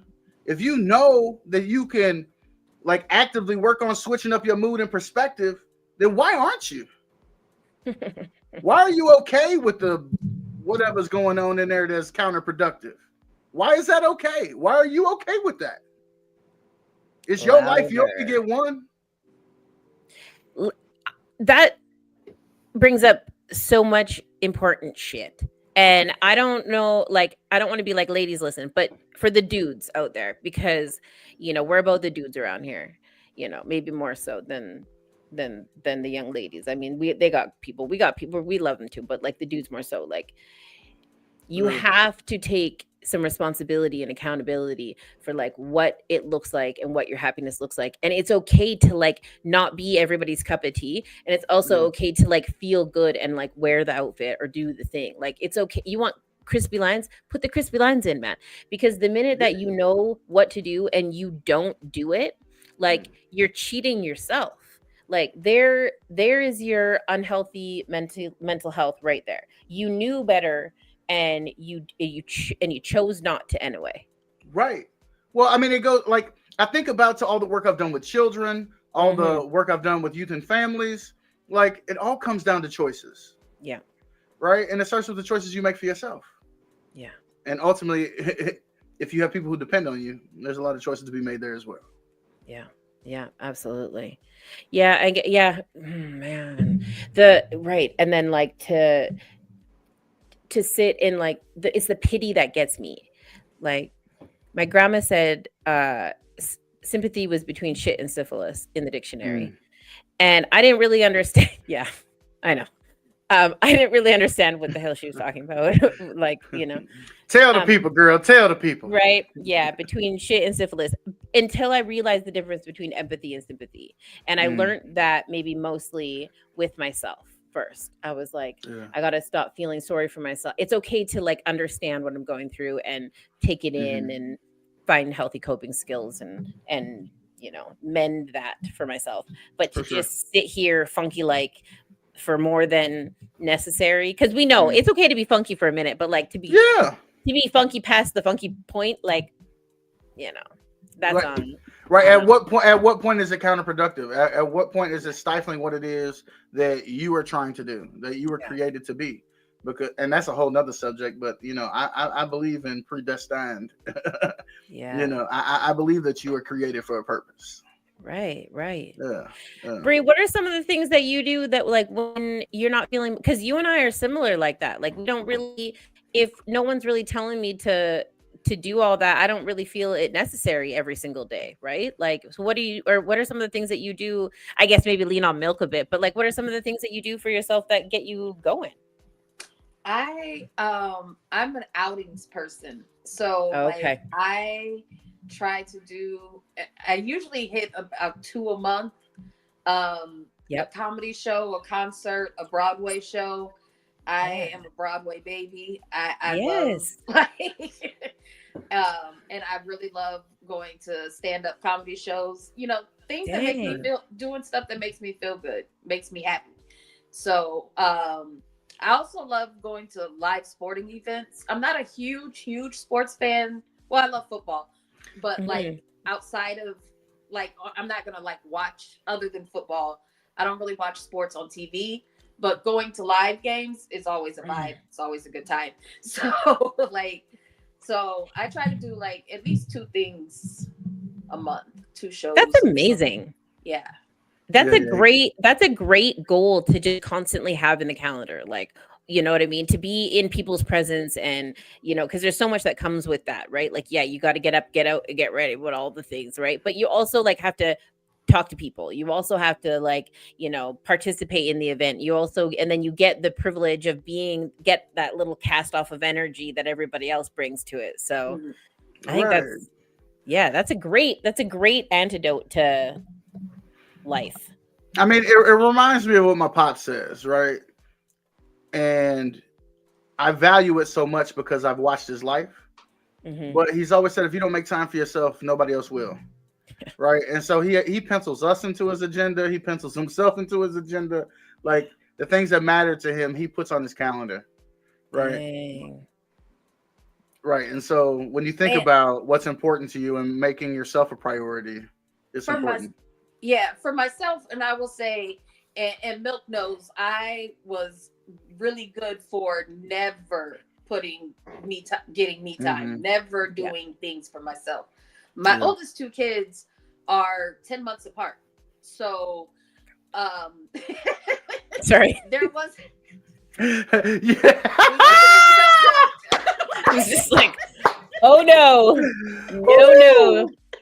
if you know that you can like actively work on switching up your mood and perspective, then why aren't you? Why are you okay with the whatever's going on in there that's counterproductive? Why is that okay? Why are you okay with that? It's your life. You only get one. That brings up so much important shit. And I don't know, like, I don't want to be like, ladies, listen, but for the dudes out there, because, you know, we're about the dudes around here, you know, maybe more so than the young ladies. I mean, we got people, we love them too, but like the dudes more so. Like, you have to take some responsibility and accountability for like what it looks like and what your happiness looks like. And it's okay to like not be everybody's cup of tea. And it's also okay to like feel good and like wear the outfit or do the thing. Like it's okay. You want crispy lines, put the crispy lines in, man. Because the minute that you know what to do and you don't do it, like you're cheating yourself. Like there is your unhealthy mental health right there. You knew better and you chose not to anyway. Right. Well, I mean, it goes like I think about to all the work I've done with children, all the work I've done with youth and families. Like it all comes down to choices. Yeah. Right. And it starts with the choices you make for yourself. Yeah. And ultimately, if you have people who depend on you, there's a lot of choices to be made there as well. Yeah. Yeah, absolutely. Yeah, man. Right. And then like to sit in like it's the pity that gets me. Like my grandma said sympathy was between shit and syphilis in the dictionary. And I didn't really understand. Yeah, I know. I didn't really understand what the hell she was talking about. Like, you know. Tell the people, girl. Tell the people. Right. Yeah. Between shit and syphilis. Until I realized the difference between empathy and sympathy. And I learned that maybe mostly with myself first. I was like, I got to stop feeling sorry for myself. It's okay to like understand what I'm going through and take it in and find healthy coping skills and you know, mend that for myself. But to just sit here funky like for more than necessary, because we know it's okay to be funky for a minute, but like to be funky past the funky point, like, you know, that's right. At what point is it counterproductive? At what point is it stifling what it is that you are trying to do, that you were created to be? And that's a whole nother subject, but you know, I believe in predestined. You know, I believe that you were created for a purpose. Right. Yeah. Bri, what are some of the things that you do that like when you're not feeling, because you and I are similar like that. Like we don't really, if no one's really telling me to do all that, I don't really feel it necessary every single day, right? Like, so what are some of the things that you do? I guess maybe lean on Milk a bit, but like what are some of the things that you do for yourself that get you going? I'm an outings person. So like I try to do, I usually hit about 2 a month. A comedy show, a concert, a Broadway show. I am a Broadway baby. I love like and I really love going to stand-up comedy shows, you know, things that make me feel, doing stuff that makes me feel good, makes me happy. So I also love going to live sporting events. I'm not a huge sports fan. Well, I love football, but like outside of like, I'm not gonna like watch other than football. I don't really watch sports on TV, but going to live games is always a vibe. It's always a good time. So like, so I try to do like at least 2 things a month, 2 shows. That's amazing. Yeah. That's a great goal to just constantly have in the calendar. Like, you know what I mean? To be in people's presence and, you know, because there's so much that comes with that, right? Like, yeah, you got to get up, get out, get ready with all the things, right? But you also like have to talk to people. You also have to like, you know, participate in the event. You also, and then you get the privilege of get that little cast off of energy that everybody else brings to it. So I think that's a great antidote to life. I mean, it reminds me of what my pop says, right? And I value it so much because I've watched his life. But he's always said, if you don't make time for yourself, nobody else will. Right. And so he pencils us into his agenda. He pencils himself into his agenda. Like the things that matter to him, he puts on his calendar. Right. Dang. Right. And so when you think about what's important to you and making yourself a priority, it's important. For myself, and I will say, and Milk knows, I was really good for never getting me time, never doing things for myself. My oldest 2 kids are 10 months apart. So, sorry. There was. He's just like, oh no.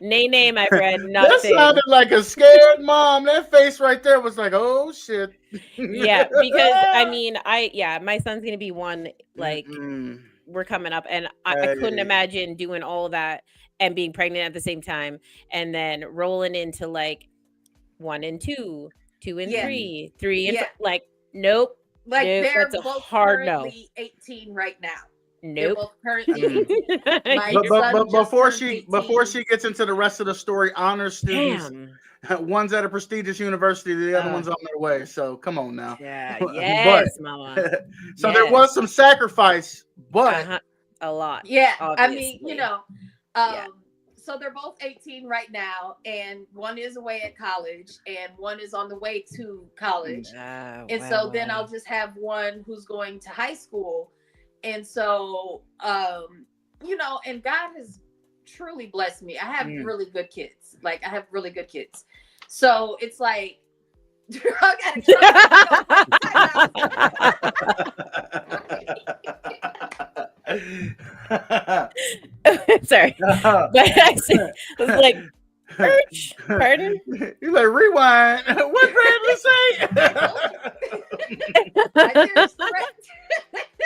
Nay, my friend. That sounded like a scared mom. That face right there was like, oh shit. Yeah, because I mean, my son's gonna be 1. Like, we're coming up, and I couldn't imagine doing all of that and being pregnant at the same time, and then rolling into like 1 and 2, 2 and 3, 3 and 4. Like, nope. Like they're that's a both hard currently 18 right now. Nope. Both currently 18. But before she gets into the rest of the story, honor students. Damn. One's at a prestigious university, the other one's on their way. So come on now. Yeah, yes, mama. So there was some sacrifice, but a lot. Yeah, obviously. I mean, you know, so they're both 18 right now, and one is away at college, and one is on the way to college. Then I'll just have one who's going to high school, and so you know, and God has truly blessed me. I have really good kids. Like, I have really good kids. So it's like, sorry. But actually, I was like, pardon? You're like, rewind. What Bradley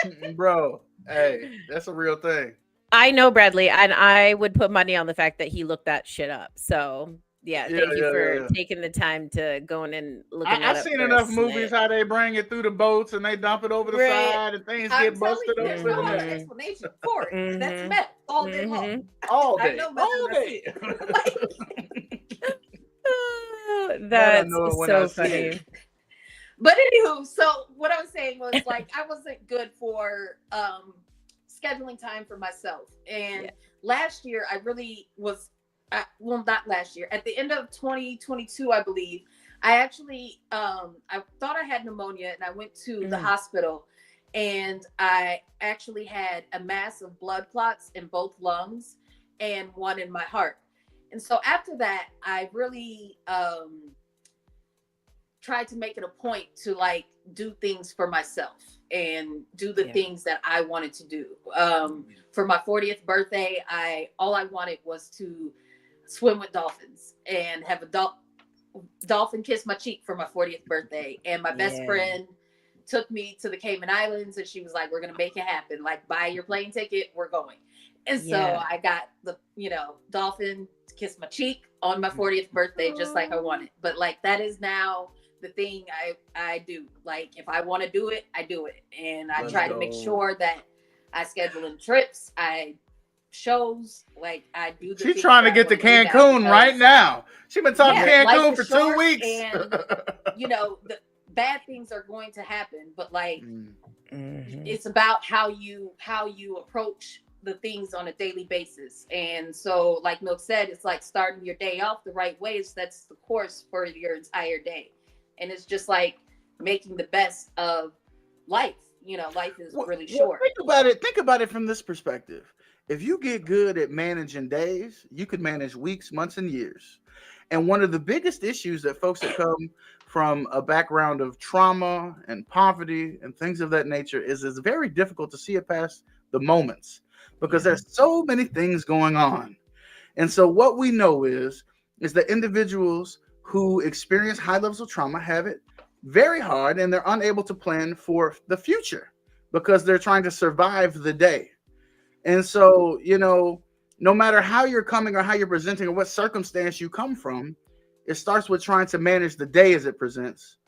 say? Bro, hey, that's a real thing. I know Bradley, and I would put money on the fact that he looked that shit up. So thank you for taking the time to go in and look at it. I've seen enough movies how they bring it through the boats and they dump it over the side and things get busted open. There's no other explanation for it. That's meth all day long. All day. All day. That's so funny. But anywho, so what I was saying was, like, I wasn't good for scheduling time for myself. And last year I really was, well, not last year, at the end of 2022, I believe, I actually, I thought I had pneumonia, and I went to the hospital, and I actually had a mass of blood clots in both lungs and one in my heart. And so after that, I really tried to make it a point to, like, do things for myself and do the things that I wanted to do. For my 40th birthday, all I wanted was to swim with dolphins and have a dolphin kiss my cheek for my 40th birthday. And my best friend took me to the Cayman Islands, and she was like, we're going to make it happen. Like, buy your plane ticket, we're going. And so I got the, dolphin to kiss my cheek on my 40th birthday, just like I wanted. But, like, that is now the thing I do. Like, if I want to do it, I do it. And I try to make sure that I schedule in trips, shows, like, I do the She's trying to get to Cancun right now. She's been talking Cancun for 2 weeks. And the bad things are going to happen, but, like, it's about how you approach the things on a daily basis. And so, like Milk said, it's like starting your day off the right way sets the course for your entire day. And it's just like making the best of life. You know, life is really short. Think about it from this perspective. If you get good at managing days, you could manage weeks, months, and years. And one of the biggest issues that folks that come from a background of trauma and poverty and things of that nature is it's very difficult to see it past the moments because there's so many things going on. And so what we know is that individuals who experience high levels of trauma have it very hard, and they're unable to plan for the future because they're trying to survive the day. And so, you know, no matter how you're coming or how you're presenting or what circumstance you come from, it starts with trying to manage the day as it presents.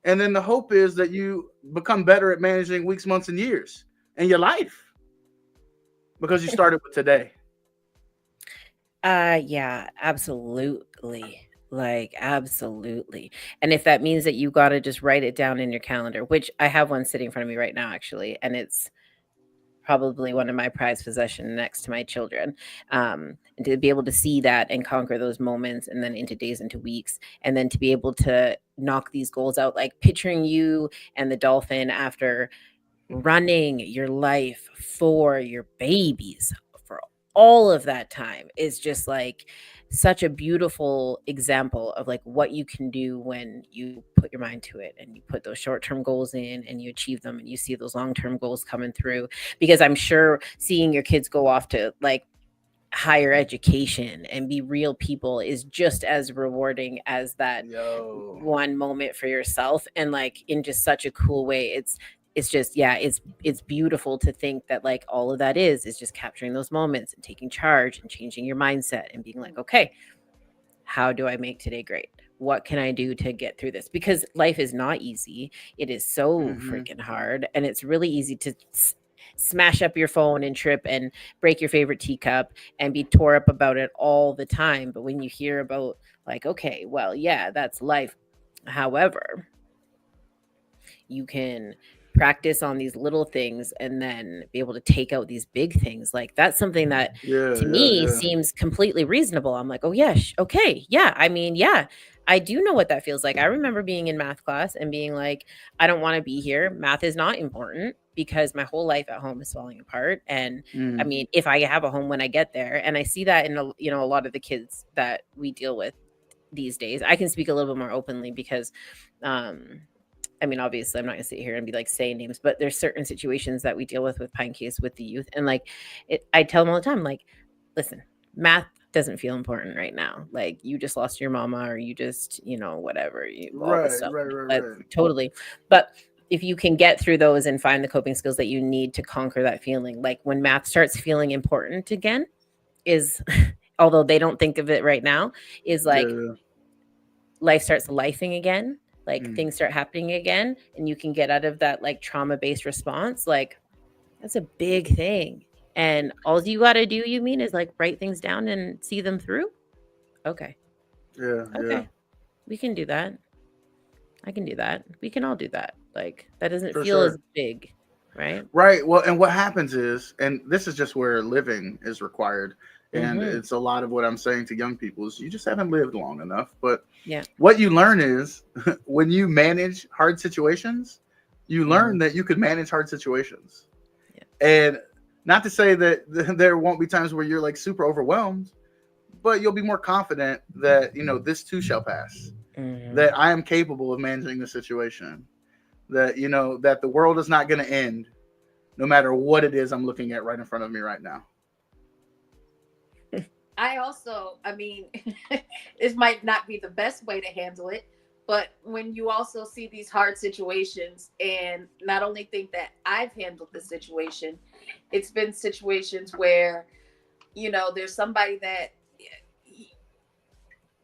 And then the hope is that you become better at managing weeks, months, and years in your life because you started with today. Yeah, absolutely. Like, absolutely. And if that means that you got to just write it down in your calendar, which I have one sitting in front of me right now, actually, and it's probably one of my prized possessions next to my children. And to be able to see that and conquer those moments and then into days, into weeks, and then to be able to knock these goals out, like picturing you and the dolphin after running your life for your babies for all of that time is just like such a beautiful example of like what you can do when you put your mind to it and you put those short-term goals in and you achieve them and you see those long-term goals coming through. Because I'm sure seeing your kids go off to like higher education and be real people is just as rewarding as that one moment for yourself, and like in just such a cool way. It's just, yeah, it's beautiful to think that like all of that is just capturing those moments and taking charge and changing your mindset and being like, okay, how do I make today great? What can I do to get through this? Because life is not easy. It is so freaking hard. And it's really easy to smash up your phone and trip and break your favorite teacup and be tore up about it all the time. But when you hear about like, okay, well, yeah, that's life. However, you can practice on these little things and then be able to take out these big things. Like that's something that to me seems completely reasonable. I'm like, oh yeah, okay, yeah. I mean, yeah, I do know what that feels like. I remember being in math class and being like, I don't want to be here. Math is not important because my whole life at home is falling apart. And I mean, if I have a home when I get there, and I see that in a lot of the kids that we deal with these days, I can speak a little bit more openly because I mean, obviously, I'm not gonna sit here and be like saying names, but there's certain situations that we deal with Pinecase with the youth, and like, I tell them all the time, like, listen, math doesn't feel important right now. Like, you just lost your mama, or you just, whatever, all this stuff. Right. Totally. But if you can get through those and find the coping skills that you need to conquer that feeling, like when math starts feeling important again, is although they don't think of it right now, is like life starts lifing again. Like things start happening again and you can get out of that like trauma-based response. Like that's a big thing. And all you got to do, you mean, is like write things down and see them through. Okay. Yeah. We can do that. I can do that. We can all do that. Like that doesn't feel as big. Right. Right. Well, and what happens is, and this is just where living is required. And it's a lot of what I'm saying to young people is you just haven't lived long enough. But what you learn is when you manage hard situations, you learn that you could manage hard situations. And not to say that there won't be times where you're like super overwhelmed, but you'll be more confident that, this too shall pass, that I am capable of managing the situation, that, that the world is not going to end no matter what it is I'm looking at right in front of me right now. I mean, this might not be the best way to handle it, but when you also see these hard situations and not only think that I've handled the situation, it's been situations where, there's somebody that,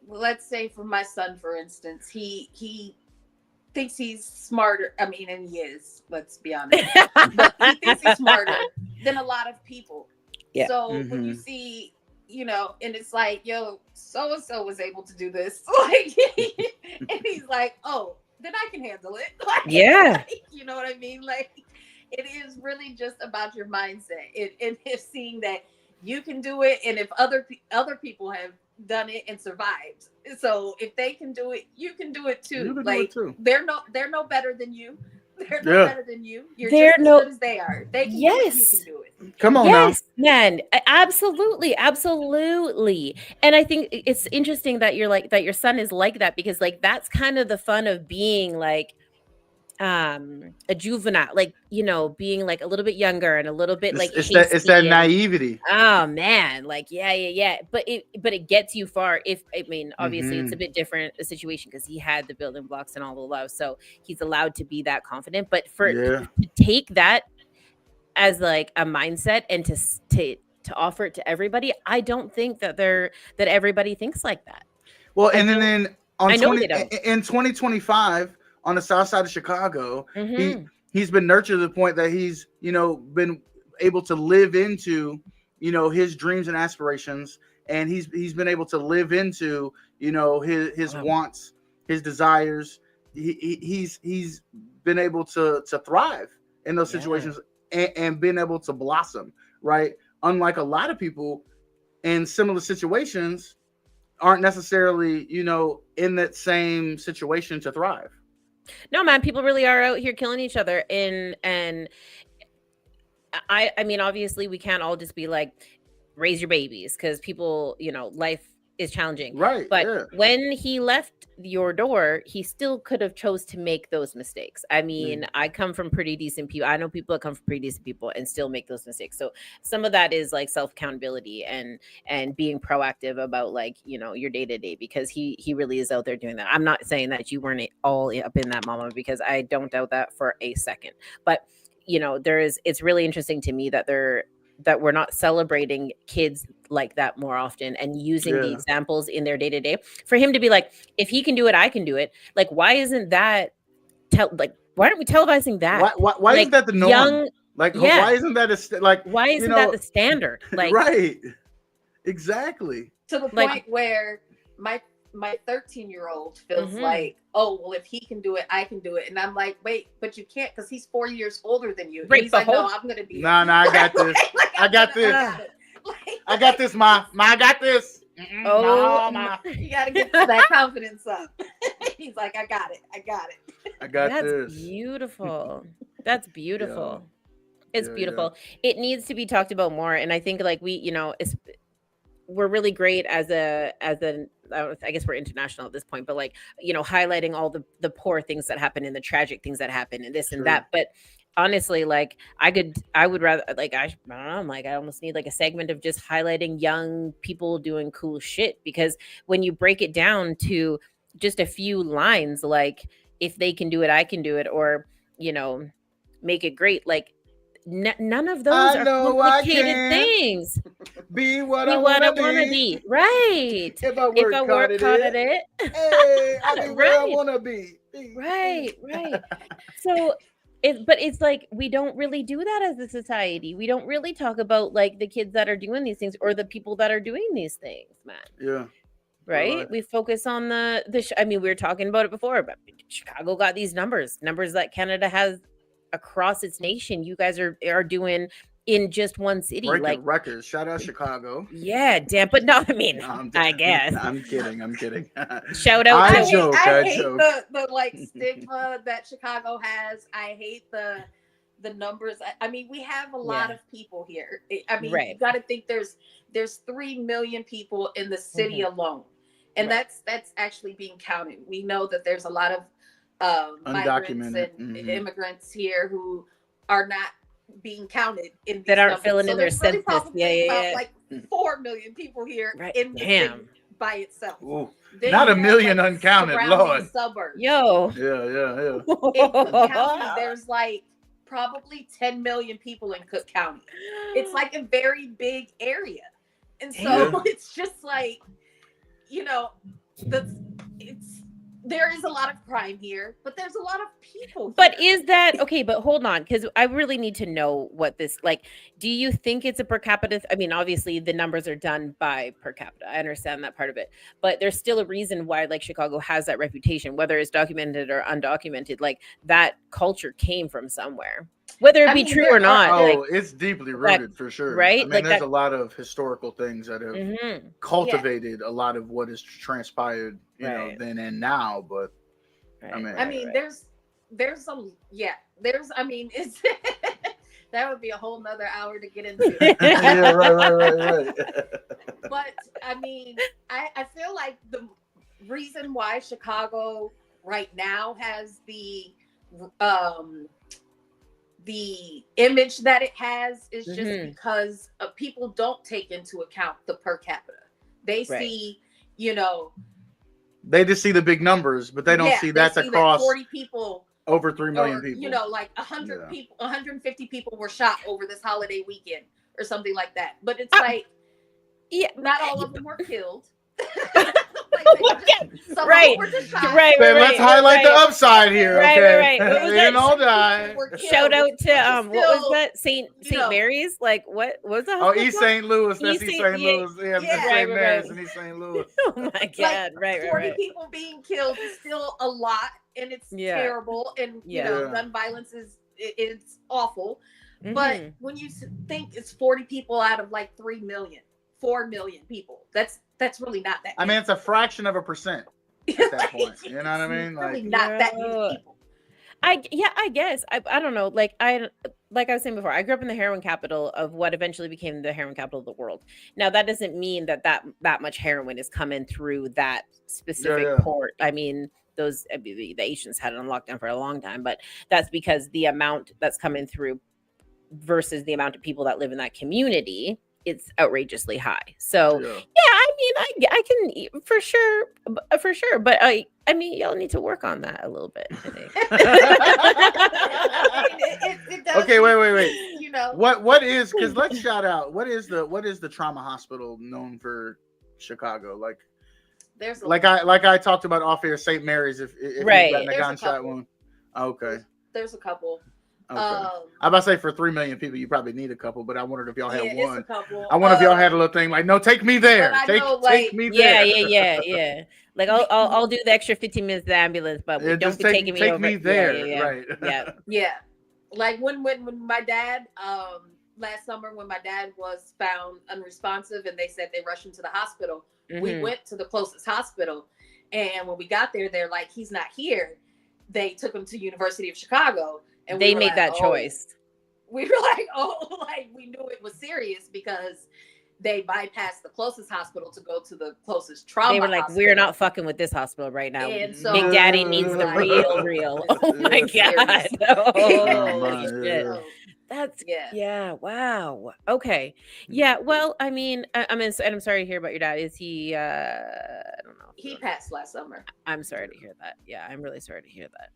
let's say for my son, for instance, he thinks he's smarter. I mean, and he is, let's be honest, but he thinks he's smarter than a lot of people. Yeah. So when you see, and it's like, yo, so-and-so was able to do this. Like, and he's like, oh, then I can handle it. Like, you know what I mean? Like, it is really just about your mindset. It is seeing that you can do it, and if other people have done it and survived, so if they can do it, you can do it too. You can do Like it too. they're no better than you. They're no better than you. You're They're just as good as they are. They can do it, you can do it. Come on yes, man. Absolutely. Absolutely. And I think it's interesting that you're like that your son is like that, because like that's kind of the fun of being like a juvenile, like, you know, being like a little bit younger and a little bit like it's that hasty naivety. oh man, like yeah. But it gets you far. If I mean, obviously it's a bit different a situation because he had the building blocks and all the love, so he's allowed to be that confident. But to take that as like a mindset and to offer it to everybody, I don't think that everybody thinks like that. Well, and then on I know they 20 don't. in 2025 on the south side of Chicago, he's been nurtured to the point that he's, you know, been able to live into, you know, his dreams and aspirations, and he's been able to live into, you know, his wants, his desires. He's been able to thrive in those situations and been able to blossom, right? Unlike a lot of people in similar situations aren't necessarily, you know, in that same situation to thrive. No, man, people really are out here killing each other. And I mean, obviously we can't all just be like, raise your babies, because people, you know, life is challenging. Right. But when he left your door, he still could have chose to make those mistakes. I mean, I come from pretty decent people. I know people that come from pretty decent people and still make those mistakes. So some of that is like self-accountability and being proactive about, like, you know, your day-to-day, because he really is out there doing that. I'm not saying that you weren't all up in that, mama, because I don't doubt that for a second. But, you know, it's really interesting to me that we're not celebrating kids like that more often and using the examples in their day-to-day. For him to be like, if he can do it, I can do it. Like, why isn't that why aren't we televising that? Why like, isn't that the norm? Why isn't that why isn't that the standard? Like, right. Exactly. To the point where my 13-year-old feels like, oh, well, if he can do it, I can do it. And I'm like, wait, but you can't, because he's 4 years older than you. And he's like, no, I'm gonna be no, I got this. I got this. I got this, ma. I got this. Oh, Ma. You gotta get that confidence up. He's like, I got it. I got this. Beautiful. That's beautiful. It's beautiful. It needs to be talked about more. And I think like we, you know, we're really great as a I guess we're international at this point, but like, you know, highlighting all the poor things that happen and the tragic things that happen and this and that. But honestly, like I would rather, like, I don't know, I'm like, I almost need like a segment of just highlighting young people doing cool shit, because when you break it down to just a few lines, like, if they can do it, I can do it, or, you know, make it great, like, none of those are complicated things. Be what I want to be. Right. If I work hard at it. Hey, I be where I want to be. Right. So, it's like, we don't really do that as a society. We don't really talk about like the kids that are doing these things or the people that are doing these things, man. Yeah. Right. We focus on I mean, we were talking about it before, but Chicago got these numbers that Canada has across its nation. You guys are doing in just one city, breaking like records. Shout out Chicago. Yeah, damn. But no, I mean, I guess. I'm kidding. Shout out. I hate the like stigma that Chicago has. I hate the numbers. I mean, we have a lot of people here. I mean, you got to think there's 3 million people in the city alone, and that's actually being counted. We know that there's a lot of migrants and immigrants here who are not being counted in that aren't numbers. filling in their census. About like 4 million people here in the city by itself. Not a million like uncounted, Lord. Suburbs. Yo. Yeah. In Cook County, there's like probably 10 million people in Cook County. It's like a very big area, and so it's just like, you know, there is a lot of crime here, but there's a lot of people But here. is that okay? But hold on, because I really need to know what this like. Do you think it's a per capita? I mean, obviously the numbers are done by per capita. I understand that part of it, but there's still a reason why like Chicago has that reputation, whether it's documented or undocumented. Like that culture came from somewhere, whether it be true or not. Like it's deeply rooted for sure. right? I mean, Like there's that. a lot of historical things that have Mhm. cultivated a lot of what has transpired, Right. then and now. But Right, I I mean, there's I mean, it's that would be a whole nother hour to get into. yeah, right. But I mean, I feel like the reason why Chicago right now has the image that it has is just because people don't take into account the per capita. They see, they just see the big numbers, but they don't see that's across 40 people, over 3 million people. Like 100 people, 150 people were shot over this holiday weekend or something like that. But it's like, not all of them were killed. Right. Let's highlight the upside here. Right. They didn't all die. Shout out to what was that? Saint Mary's? Like what was that? Oh, East St. Louis. That's East St. Louis. Yeah, St. Mary's and East St. Louis. Oh my God! Like, 40 people being killed is still a lot, and it's terrible. And gun violence it's awful. But when you think it's 40 people out of like 3 million, 4 million people, that's really not that many. I mean, it's a fraction of a percent at that point. You know what I mean? Really not that many people. I guess. I don't know. Like I was saying before, I grew up in the heroin capital of what eventually became the heroin capital of the world. Now that doesn't mean that much heroin is coming through that specific port. I mean, the Asians had it on lockdown for a long time, but that's because the amount that's coming through versus the amount of people that live in that community, it's outrageously high. So I mean, I can for sure, but I mean, y'all need to work on that a little bit, I think. it does, okay, wait. What is, because let's shout out, what is the trauma hospital known for Chicago? Like there's I talked about off air, St. Mary's, if you've gotten a gunshot wound. Okay. There's a couple. Okay. I'm about to say for 3 million people, you probably need a couple, but I wondered if y'all had one. It's a couple. I wonder if y'all had a little thing like, no, take me there. Take me there. Yeah. Like I'll do the extra 15 minutes of the ambulance, but don't be taking me over. Take me there. Right. Yeah. Like when my dad last summer, when my dad was found unresponsive and they said they rushed him to the hospital, we went to the closest hospital, and when we got there, they're like, he's not here. They took him to University of Chicago. And they made that choice. We were like, we knew it was serious because they bypassed the closest hospital to go to the closest trauma. They were like, hospital. We're not fucking with this hospital right now. And so, Big Daddy needs the real. Oh my God. Oh shit. That's wow. Okay. Yeah. Well, I mean, I'm sorry to hear about your dad. Is he? I don't know. He passed last summer. I'm sorry to hear that. Yeah, I'm really sorry to hear that.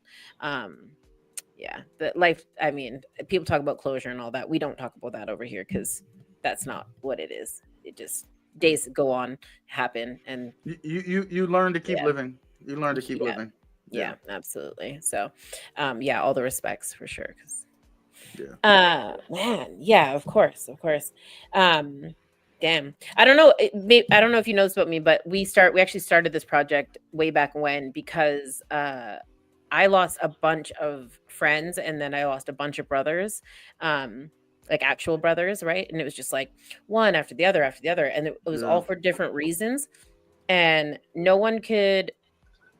Yeah, the life. I mean, people talk about closure and all that. We don't talk about that over here because that's not what it is. It just days go on, happen, and you learn to keep living. You learn to keep living. Yeah, absolutely. So, all the respects for sure. Man, yeah, of course. Damn, I don't know. I don't know if you know this about me, but we actually started this project way back when because I lost a bunch of friends and then I lost a bunch of brothers, like actual brothers, right? And it was just like one after the other. And it was all for different reasons. And no one could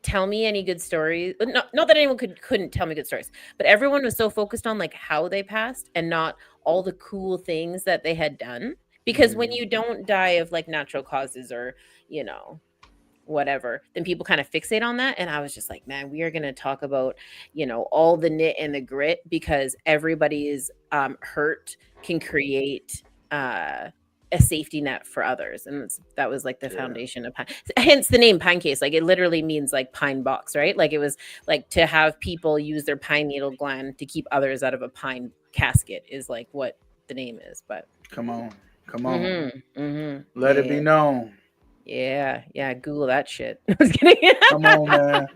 tell me any good stories. Not that anyone couldn't tell me good stories, but everyone was so focused on like how they passed and not all the cool things that they had done. Because when you don't die of like natural causes or, whatever, then people kind of fixate on that. And I was just like, man, we are going to talk about, all the nit and the grit because everybody's hurt can create a safety net for others. And that was like the foundation of hence the name Pinecase. Like it literally means like pine box, right? Like it was like to have people use their pine needle gland to keep others out of a pine casket is like what the name is. But come on. Let it be known. Yeah. Google that shit. I was kidding. Come on, man.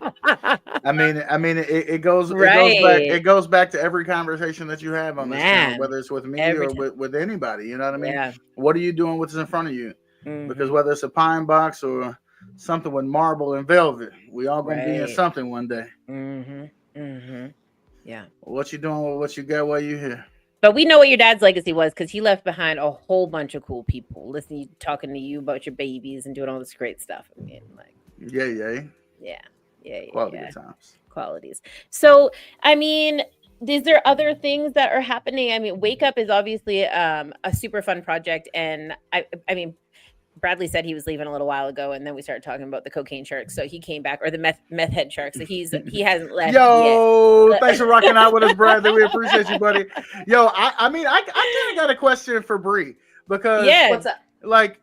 I mean, it goes Right. it goes back to every conversation that you have on this channel, Man, whether it's with me every or time. with anybody. You know what I mean? Yeah. What are you doing? What's in front of you? Because Mhm. whether it's a pine box or something with marble and velvet, we all gonna be in Right. something one day. Yeah. What you doing with what you got while you here? But we know what your dad's legacy was because he left behind a whole bunch of cool people listening, talking to you about your babies and doing all this great stuff. I mean, like, Yeah. Quality yeah. of times. Qualities. So, I mean, is there other things that are happening? I mean, Wake Up is obviously a super fun project, and I mean, Bradley said he was leaving a little while ago, and then we started talking about the cocaine shark. So he came back, or the meth head shark. So he hasn't left yet. Yo, thanks for rocking out with us, Bradley. We appreciate you, buddy. Yo, I mean, I kind of got a question for Bree because, Yeah. What's up? like,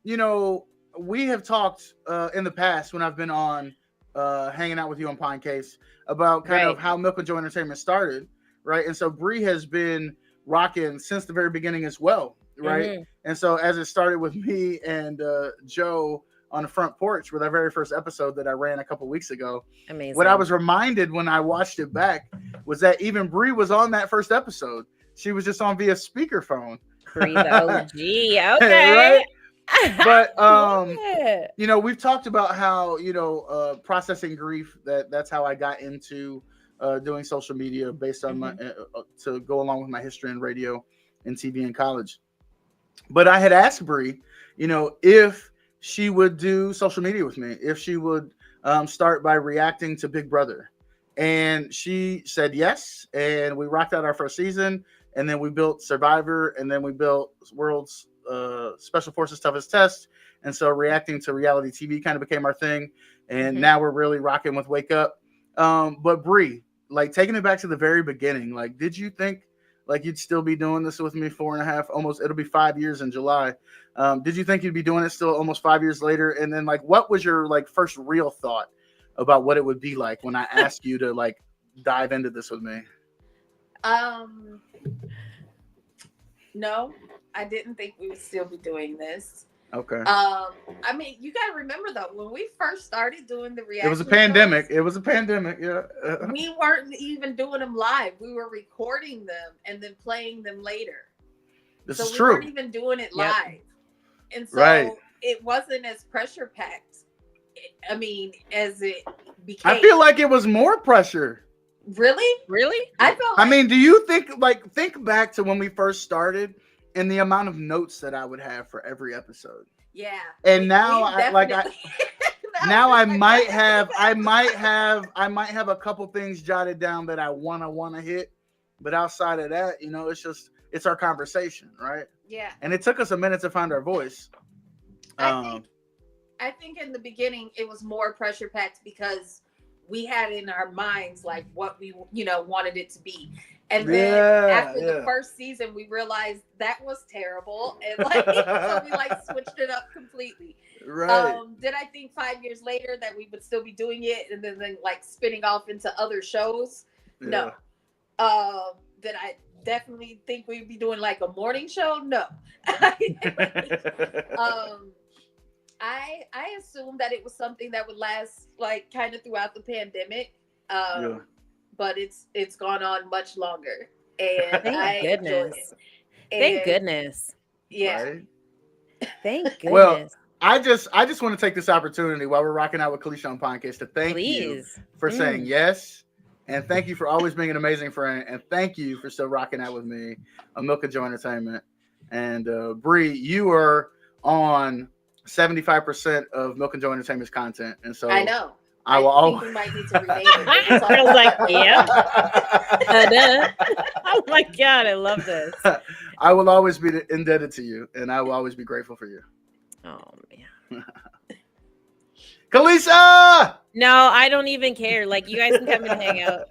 you know, we have talked in the past when I've been on hanging out with you on Pinecase about kind of Right. how Milk and Joe Entertainment started, right? And so Bree has been rocking since the very beginning as well, right? Mhm. And so as it started with me and Joe on the front porch with our very first episode that I ran a couple weeks ago, Amazing. what I was reminded when I watched it back was that even Bree was on that first episode. She was just on via speakerphone. Bree the OG. Okay. Right? But Yeah. you know, we've talked about how, you know, processing grief, that's how I got into doing social media based on my to go along with my history in radio and TV in college. But I had asked Bree, you know, if she would do social media with me, if she would start by reacting to Big Brother. And she said yes. And we rocked out our first season. And then we built Survivor. And then we built World's Special Forces Toughest Test. And so reacting to reality TV kind of became our thing. And now we're really rocking with Wake Up. But Bree, like taking it back to the very beginning, like, did you think like you'd still be doing this with me 4.5, almost, it'll be 5 years in July. Did you think you'd be doing it still almost 5 years later? And then like, what was your like first real thought about what it would be like when I asked you to like dive into this with me? No, I didn't think we would still be doing this. Okay. I mean, you gotta remember though, when we first started doing the reaction, It was a pandemic. It was a pandemic. Yeah. We weren't even doing them live. We were recording them and then playing them later. This so is we true. weren't even doing it live. And so Right. it wasn't as pressure packed. I mean, as it became. I feel like it was more pressure. Really? I felt I like, mean, do you think back to when we first started and the amount of notes that I would have for every episode? yeah. And now I might have a couple things jotted down that I wanna hit, but outside of that, you know, it's our conversation, right? Yeah. And it took us a minute to find our voice. I think in the beginning it was more pressure packed because we had in our minds like what we wanted it to be. And then after the first season, we realized that was terrible, and like so we like switched it up completely. Right. Did I think 5 years later that we would still be doing it and then like spinning off into other shows? No. Did I definitely think we'd be doing like a morning show? No. I assumed that it was something that would last like kind of throughout the pandemic. But it's gone on much longer, and Thank goodness. Thank goodness. Yeah. Right? Thank goodness. Well, I just want to take this opportunity while we're rocking out with Kalisha on Pinecase to thank you for saying yes, and thank you for always being an amazing friend, and thank you for still rocking out with me on Milk and Joe Entertainment. And Bree, you are on 75% of Milk and Joe Entertainment's content, and so I know. I will always. We might need to rename it. I was like, yeah. Oh my God, I love this. I will always be indebted to you, and I will always be grateful for you. Oh man. Kalisha! No, I don't even care. Like, you guys can come and hang out.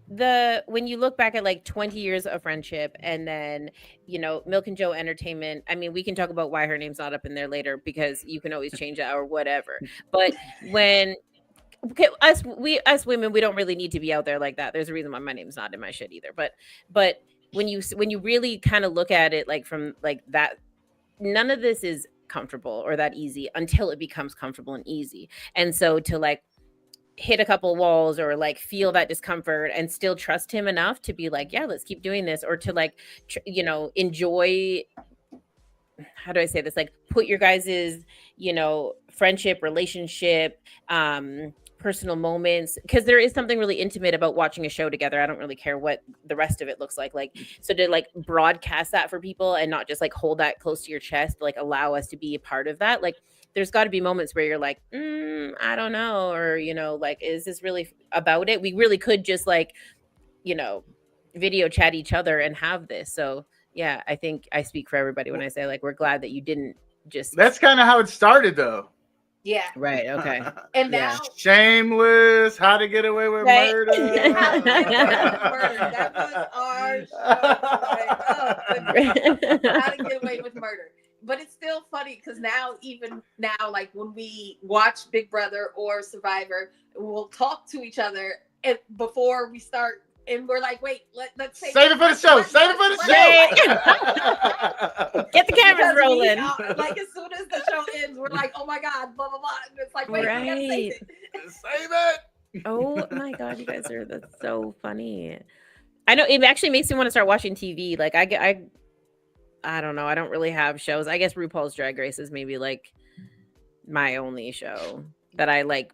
Look, when you look back at like 20 years of friendship, and then, you know, Milk and Joe Entertainment, I mean, we can talk about why her name's not up in there later because you can always change it or whatever. But when us women, we don't really need to be out there like that. There's a reason why my name's not in my shit either. But when you really kind of look at it like from like that, none of this is comfortable or that easy until it becomes comfortable and easy. And so to like hit a couple walls or like feel that discomfort and still trust him enough to be like, yeah, let's keep doing this, or to like enjoy, how do I say this, like put your guys's friendship, relationship, personal moments, because there is something really intimate about watching a show together. I don't really care what the rest of it looks like. So to like broadcast that for people and not just like hold that close to your chest, like allow us to be a part of that. Like there's got to be moments where you're like, I don't know, or like, is this really about it? We really could just like video chat each other and have this. So yeah, I think I speak for everybody when I say like we're glad that you didn't just. That's kind of how it started, though. Yeah. Right. Okay. And now Shameless, How to Get Away with Murder. How to Get Away with Murder. That was our show. How to Get Away with Murder. But it's still funny because even now, like when we watch Big Brother or Survivor, we'll talk to each other before we start. And we're like, wait, let's save it for the show. Save it for the show. Get the cameras rolling. Like as soon as the show ends, we're like, oh my God, blah, blah, blah. And it's like, wait, we gotta save it. Save it. Oh my God, you guys that's so funny. I know it actually makes me want to start watching TV. Like I don't know. I don't really have shows. I guess RuPaul's Drag Race is maybe like my only show that I like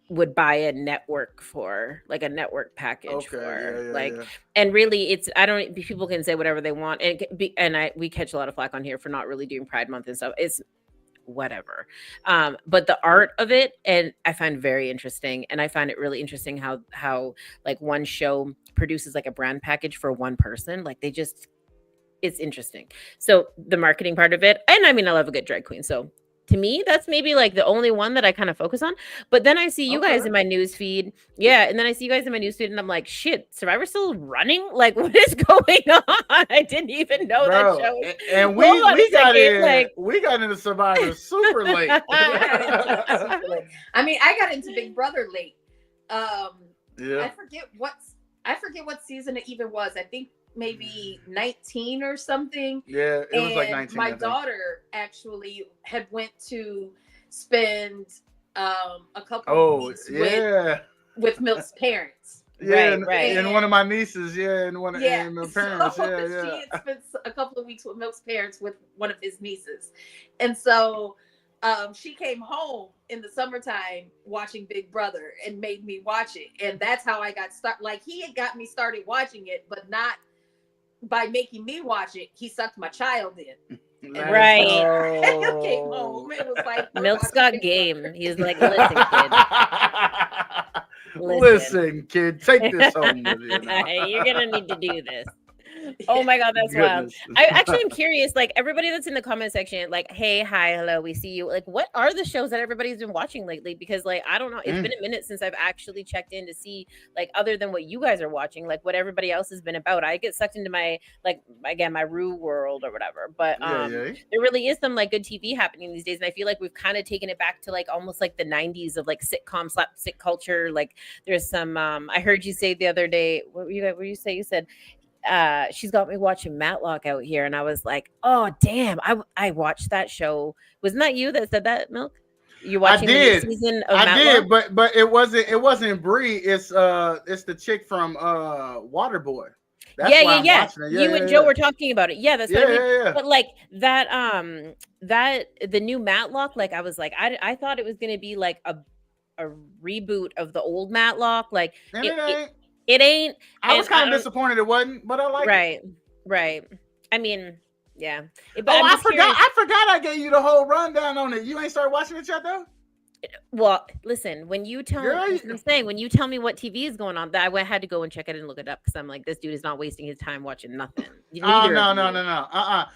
would buy a network for, like a network package for. And really people can say whatever they want, and we catch a lot of flack on here for not really doing Pride Month and stuff. It's whatever. But the art of it, and I find very interesting, and I find it really interesting how like one show produces like a brand package for one person. Like it's interesting. So the marketing part of it, and I mean, I love a good drag queen. So to me, that's maybe like the only one that I kind of focus on. But then I see you guys in my news feed. Yeah. And then I see you guys in my news feed and I'm like, shit, Survivor's still running? Like, what is going on? I didn't even know that show. And we got into Survivor super late. I mean, I got into Big Brother late. I forget what season it even was. I think maybe 19 or something. Yeah, it was like 19. My daughter actually had went to spend a couple of weeks with Milk's parents. Yeah, right. And one of my nieces, and one of the parents. She had spent a couple of weeks with Milk's parents with one of his nieces. And so she came home in the summertime watching Big Brother and made me watch it. And that's how I got started. Like he had got me started watching it, but not by making me watch it. He sucked my child in. Right. I came home. It was like Milk's got game. He's like, listen, kid. Listen, kid, take this home with you. You're gonna need to do this. Oh my God, that's wild. I actually am curious, like everybody that's in the comment section, like, hey, hi, hello, we see you. Like, what are the shows that everybody's been watching lately? Because like, I don't know, it's been a minute since I've actually checked in to see, like, other than what you guys are watching, like what everybody else has been about. I get sucked into my, like, again, my Rue world or whatever. But there really is some like good TV happening these days. And I feel like we've kind of taken it back to like almost like the 90s of like sitcom slapstick culture. Like there's some, I heard you say the other day, what you said, she's got me watching Matlock out here, and I was like, oh damn, I watched that show. Wasn't that you that said that, Milk? You watching the season of Matlock? I did, but it wasn't Bri. It's the chick from Waterboy. That's yeah. You and Joe were talking about it. Yeah, that's what I mean. Yeah. But like that the new Matlock, like I was like, I thought it was gonna be like a reboot of the old Matlock. Like it ain't. I was kind of disappointed it wasn't, but I like it. Right. I mean, yeah. I forgot I gave you the whole rundown on it. You ain't started watching it yet, though? Well, listen, when you tell me, when you tell me what TV is going on, that I had to go and check it and look it up because I'm like, this dude is not wasting his time watching nothing. No.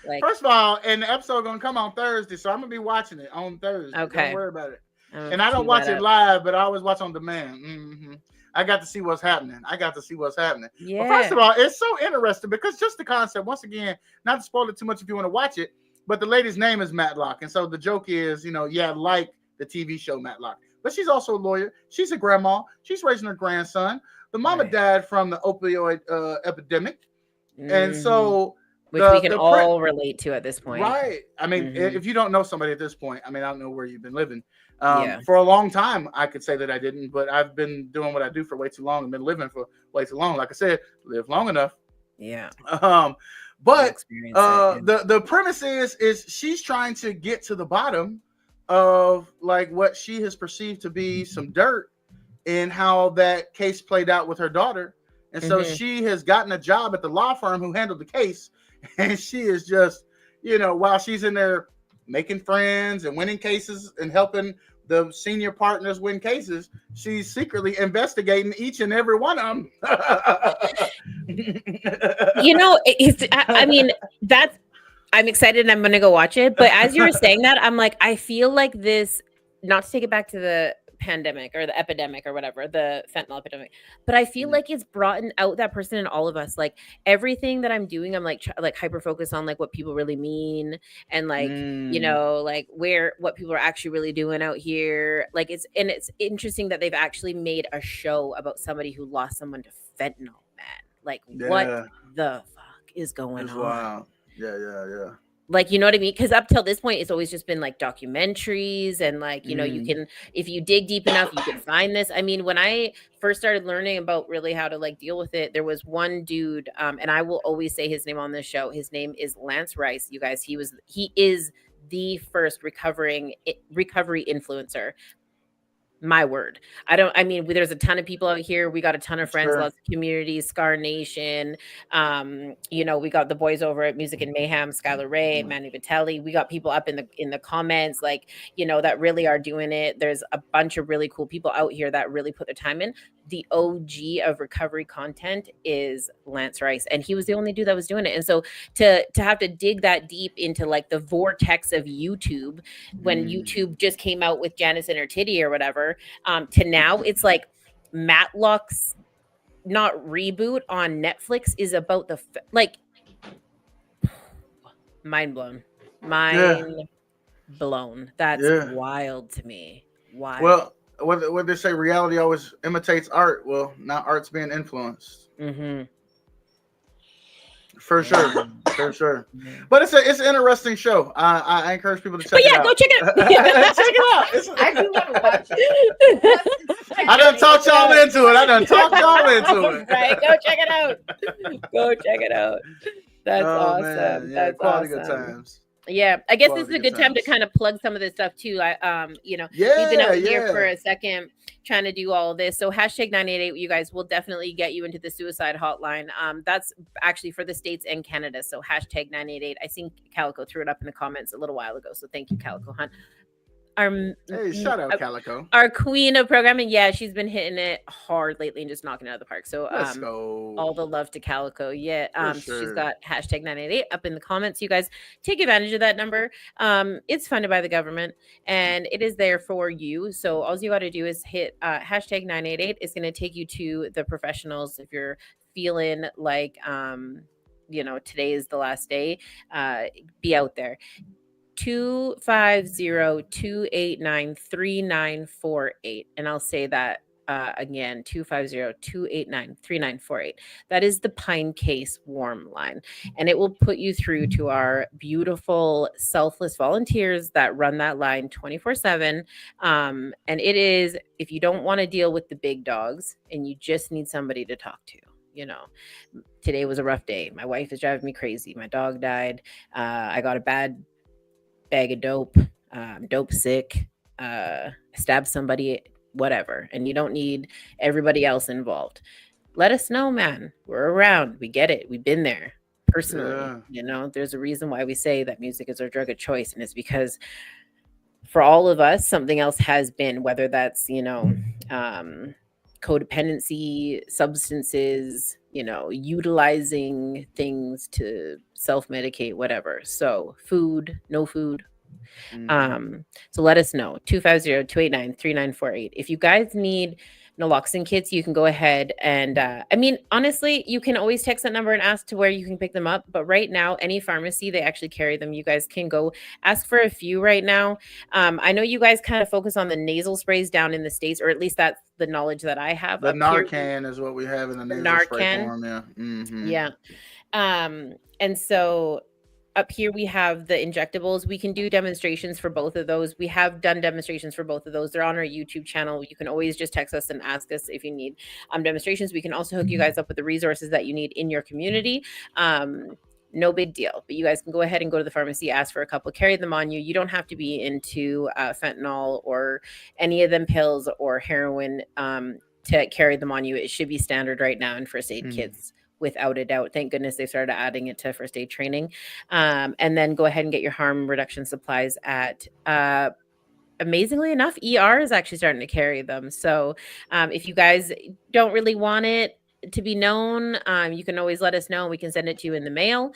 Like, first of all, and the episode gonna come on Thursday, so I'm gonna be watching it on Thursday. Okay. Don't worry about it. And I don't watch it live, but I always watch on demand. Mm-hmm. I got to see what's happening. Yeah. But first of all, it's so interesting because just the concept, once again, not to spoil it too much if you want to watch it, but the lady's name is Matlock. And so the joke is, like the TV show Matlock. But she's also a lawyer. She's a grandma. She's raising her grandson. The mama died from the opioid epidemic. Mm-hmm. And so which we can all relate to at this point. Right. I mean, if you don't know somebody at this point, I mean, I don't know where you've been living. Yeah. For a long time, I could say that I didn't, but I've been doing what I do for way too long and been living for way too long. Like I said, live long enough. Yeah. But the premise is she's trying to get to the bottom of like what she has perceived to be some dirt in how that case played out with her daughter. And so she has gotten a job at the law firm who handled the case. And she is just, you know, while she's in there making friends and winning cases and helping the senior partners win cases, she's secretly investigating each and every one of them. You know, I mean, I'm excited and I'm going to go watch it. But as you were saying that, I'm like, I feel like this, not to take it back to the pandemic or the epidemic or whatever, the fentanyl epidemic, but I feel like it's brought out that person in all of us. Like everything that I'm doing, I'm like hyper focused on like what people really mean and like you know, like what people are actually really doing out here. Like it's interesting that they've actually made a show about somebody who lost someone to fentanyl, man. Like what the fuck is going on? Wow. Yeah. Like, you know what I mean? Because up till this point, it's always just been like documentaries and like, you know, you can, if you dig deep enough, you can find this. I mean, when I first started learning about really how to like deal with it, there was one dude, and I will always say his name on this show. His name is Lance Rice. You guys, he is the first recovery influencer. My word. I mean, there's a ton of people out here. We got a ton of friends, lots of communities, Scar Nation. You know, we got the boys over at Music and Mayhem, Skylar Ray, Manny Vitelli. We got people up in the comments, like, you know, that really are doing it. There's a bunch of really cool people out here that really put their time in. The OG of recovery content is Lance Rice, and he was the only dude that was doing it. And so to have to dig that deep into like the vortex of YouTube, when YouTube just came out with Janice and her titty or whatever, to now it's like Matlock's not reboot on Netflix is about like mind blown. That's wild to me. Wild. Well, what they say, reality always imitates art. Well, now art's being influenced. For sure. But it's an interesting show. I encourage people to check it out. Go check it out. Check it out. I do want to watch it. I done talked y'all into it. Right, go check it out. That's awesome. Man. Yeah, that's quality awesome. Good times. Yeah, I guess this is a good time to kind of plug some of this stuff too. You know, we've been out here for a second trying to do all of this. So hashtag 988, you guys will definitely get you into the suicide hotline. That's actually for the States and Canada. So hashtag 988. I think Calico threw it up in the comments a little while ago. So thank you, Calico Hunt. Hey, shout out Calico, our queen of programming. Yeah, she's been hitting it hard lately and just knocking it out of the park. So let's go. All the love to Calico. Yeah, sure. She's got hashtag 988 up in the comments. You guys take advantage of that number. It's funded by the government and it is there for you. So all you got to do is hit hashtag 988. It's going to take you to the professionals if you're feeling like you know, today is the last day. Be out there. 250-289-3948. And I'll say that again, 250-289-3948. That is the Pinecase warm line. And it will put you through to our beautiful selfless volunteers that run that line 24/7. And it is, if you don't want to deal with the big dogs and you just need somebody to talk to, you know, today was a rough day. My wife is driving me crazy. My dog died. I got a bad bag of dope, dope sick, stab somebody, whatever. And you don't need everybody else involved. Let us know, man. We're around. We get it. We've been there personally. You know, there's a reason why we say that music is our drug of choice. And it's because for all of us, something else has been, whether that's, you know, codependency, substances, you know, utilizing things to self-medicate, whatever. So food, no food. So let us know. 250-289-3948. If you guys need naloxone kits, you can go ahead and I mean, honestly, you can always text that number and ask to where you can pick them up. But right now, any pharmacy, they actually carry them. You guys can go ask for a few right now. I know you guys kind of focus on the nasal sprays down in the States, or at least that's the knowledge that I have. The Narcan is what we have in the nasal spray form. Yeah. Yeah. And so up here we have the injectables. We can do demonstrations for both of those. We have done demonstrations for both of those. They're on our YouTube channel. You can always just text us and ask us if you need demonstrations. We can also hook you guys up with the resources that you need in your community. No big deal, but you guys can go ahead and go to the pharmacy, ask for a couple, carry them on you. You don't have to be into fentanyl or any of them pills or heroin to carry them on you. It should be standard right now in first aid kits, without a doubt. Thank goodness they started adding it to first aid training. And then go ahead and get your harm reduction supplies at amazingly enough, ER is actually starting to carry them. So if you guys don't really want it to be known, you can always let us know. We can send it to you in the mail,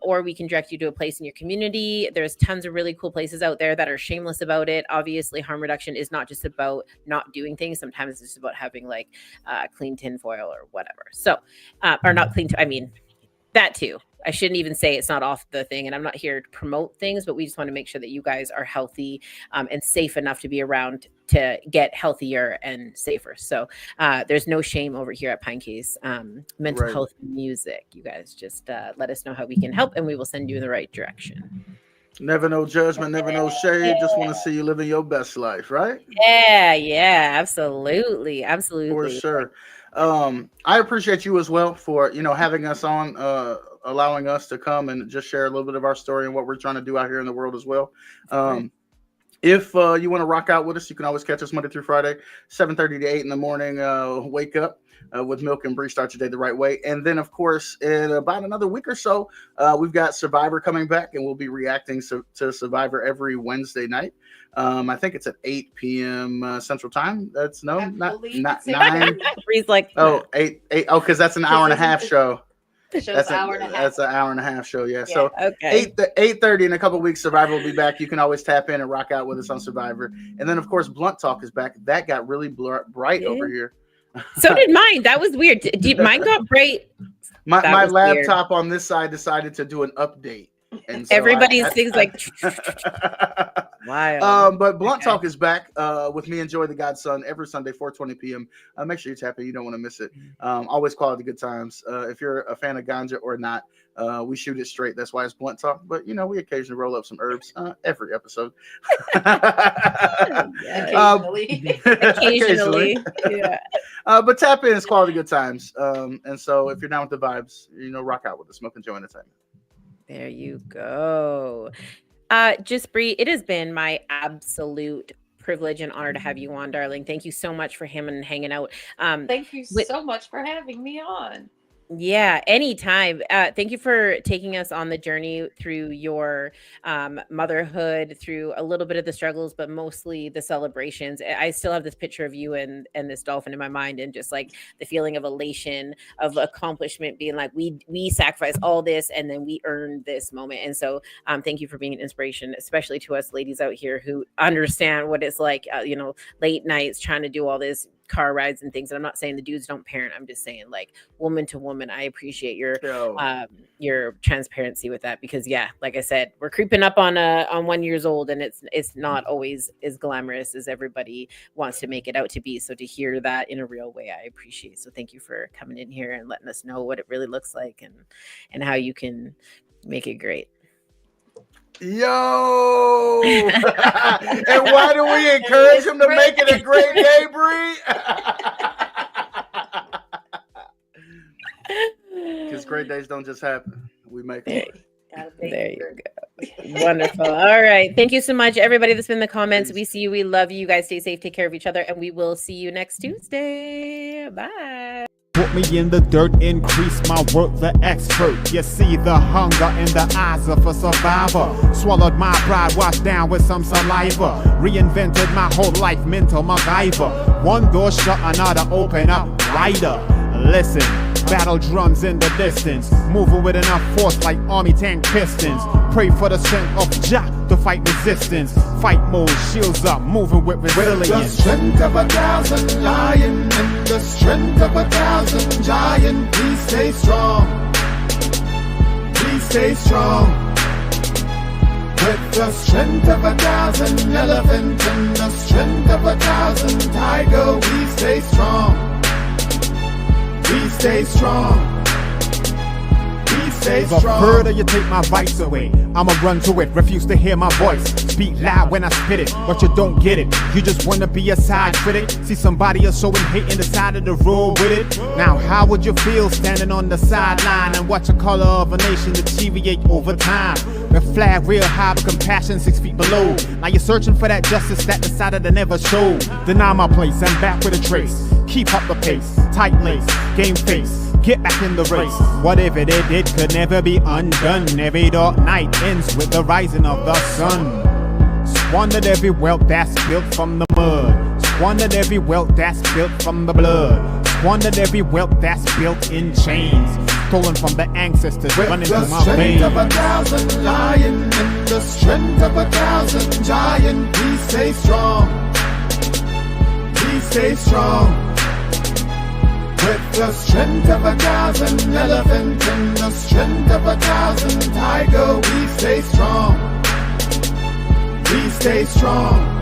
or we can direct you to a place in your community. There's tons of really cool places out there that are shameless about it. Obviously, harm reduction is not just about not doing things. Sometimes it's just about having like clean tinfoil or whatever. So, or not clean, I mean, that too. I shouldn't even say it's not off the thing, and I'm not here to promote things, but we just want to make sure that you guys are healthy and safe enough to be around to get healthier and safer. So there's no shame over here at Pinecase. Mental health music. You guys just let us know how we can help, and we will send you in the right direction. Never no judgment, never no shade. Just want to see you living your best life, right? Yeah, absolutely. For sure. I appreciate you as well for, having us on, allowing us to come and just share a little bit of our story and what we're trying to do out here in the world as well. If you want to rock out with us, you can always catch us Monday through Friday, 7:30 to 8 in the morning. Wake up with Milk and Bri, start your day the right way. And then, of course, in about another week or so, we've got Survivor coming back, and we'll be reacting to Survivor every Wednesday night. I think it's at 8 p.m. Central Time. That's not 9. Bri's like, 8. Oh, because that's an hour and a half show. That's an hour and a half. That's an hour and a half show. Yeah. So okay. 8:30 in a couple of weeks, Survivor will be back. You can always tap in and rock out with us on Survivor. And then, of course, Blunt Talk is back. That got really bright over here. So did mine. That was weird. Mine got bright. My laptop on this side decided to do an update. And so everybody's things like wow. But Blunt Talk is back with me and Joy the Godson every Sunday, 4:20 p.m. Make sure you tap in. You don't want to miss it. Always quality good times. If you're a fan of ganja or not, we shoot it straight. That's why it's Blunt Talk. But we occasionally roll up some herbs every episode. Occasionally. Yeah. But tap in. It's quality good times. And so if you're down with the vibes, rock out with us. Milk and Joy Entertainment. There you go. Just Bri, it has been my absolute privilege and honor to have you on, darling. Thank you so much for hanging out. Thank you so much for having me on. Yeah, anytime. Thank you for taking us on the journey through your motherhood, through a little bit of the struggles, but mostly the celebrations. I still have this picture of you and this dolphin in my mind, and just like the feeling of elation, of accomplishment, being like, we sacrificed all this and then we earned this moment. And so thank you for being an inspiration, especially to us ladies out here who understand what it's like, late nights trying to do all this, car rides and things. And I'm not saying the dudes don't parent. I'm just saying, like, woman to woman, I appreciate your transparency with that, because like I said, we're creeping up on 1 year old, and it's not always as glamorous as everybody wants to make it out to be. So to hear that in a real way, I appreciate. So thank you for coming in here and letting us know what it really looks like and how you can make it great. Yo, and why do we encourage him to make it a great day, Bri? Because great days don't just happen. We make them. There you go. Wonderful. All right. Thank you so much, everybody that's been in the comments. We see you. We love you. You guys stay safe. Take care of each other. And we will see you next Tuesday. Bye. Put me in the dirt, increase my work, the expert. You see the hunger in the eyes of a survivor. Swallowed my pride, washed down with some saliva. Reinvented my whole life, mental MacGyver. One door shut, another open up wider. Listen, battle drums in the distance, moving with enough force like army tank pistons. Pray for the strength of Jah to fight resistance. Fight mode, shields up, moving with resilience. With the strength of 1,000 lion and the strength of 1,000 giant, please stay strong. Please stay strong. With the strength of 1,000 elephant and the strength of 1,000 tiger, we stay strong. We stay strong. We stay The strong. further you take my rights away, I'ma run to it, refuse to hear my voice. Speak loud when I spit it, but you don't get it. You just wanna be a side critic. See somebody else showing hate in the side of the road with it. Now how would you feel standing on the sideline and watch the color of a nation deteriorate over time? The flag real high but compassion 6 feet below. Now you're searching for that justice that the side of the never showed. Deny my place, I'm back with a trace. Keep up the pace, tight lace, game face, get back in the race. Whatever they did could never be undone. Every dark night ends with the rising of the sun. Squandered every wealth that's built from the mud. Squandered every wealth that's built from the blood. Squandered every wealth that's built in chains. Stolen from the ancestors running through my veins. With the strength of 1,000 lion and the strength of 1,000 giant, we stay strong. We stay strong. With the strength of 1,000 elephant and the strength of 1,000 tiger, we stay strong. We stay strong.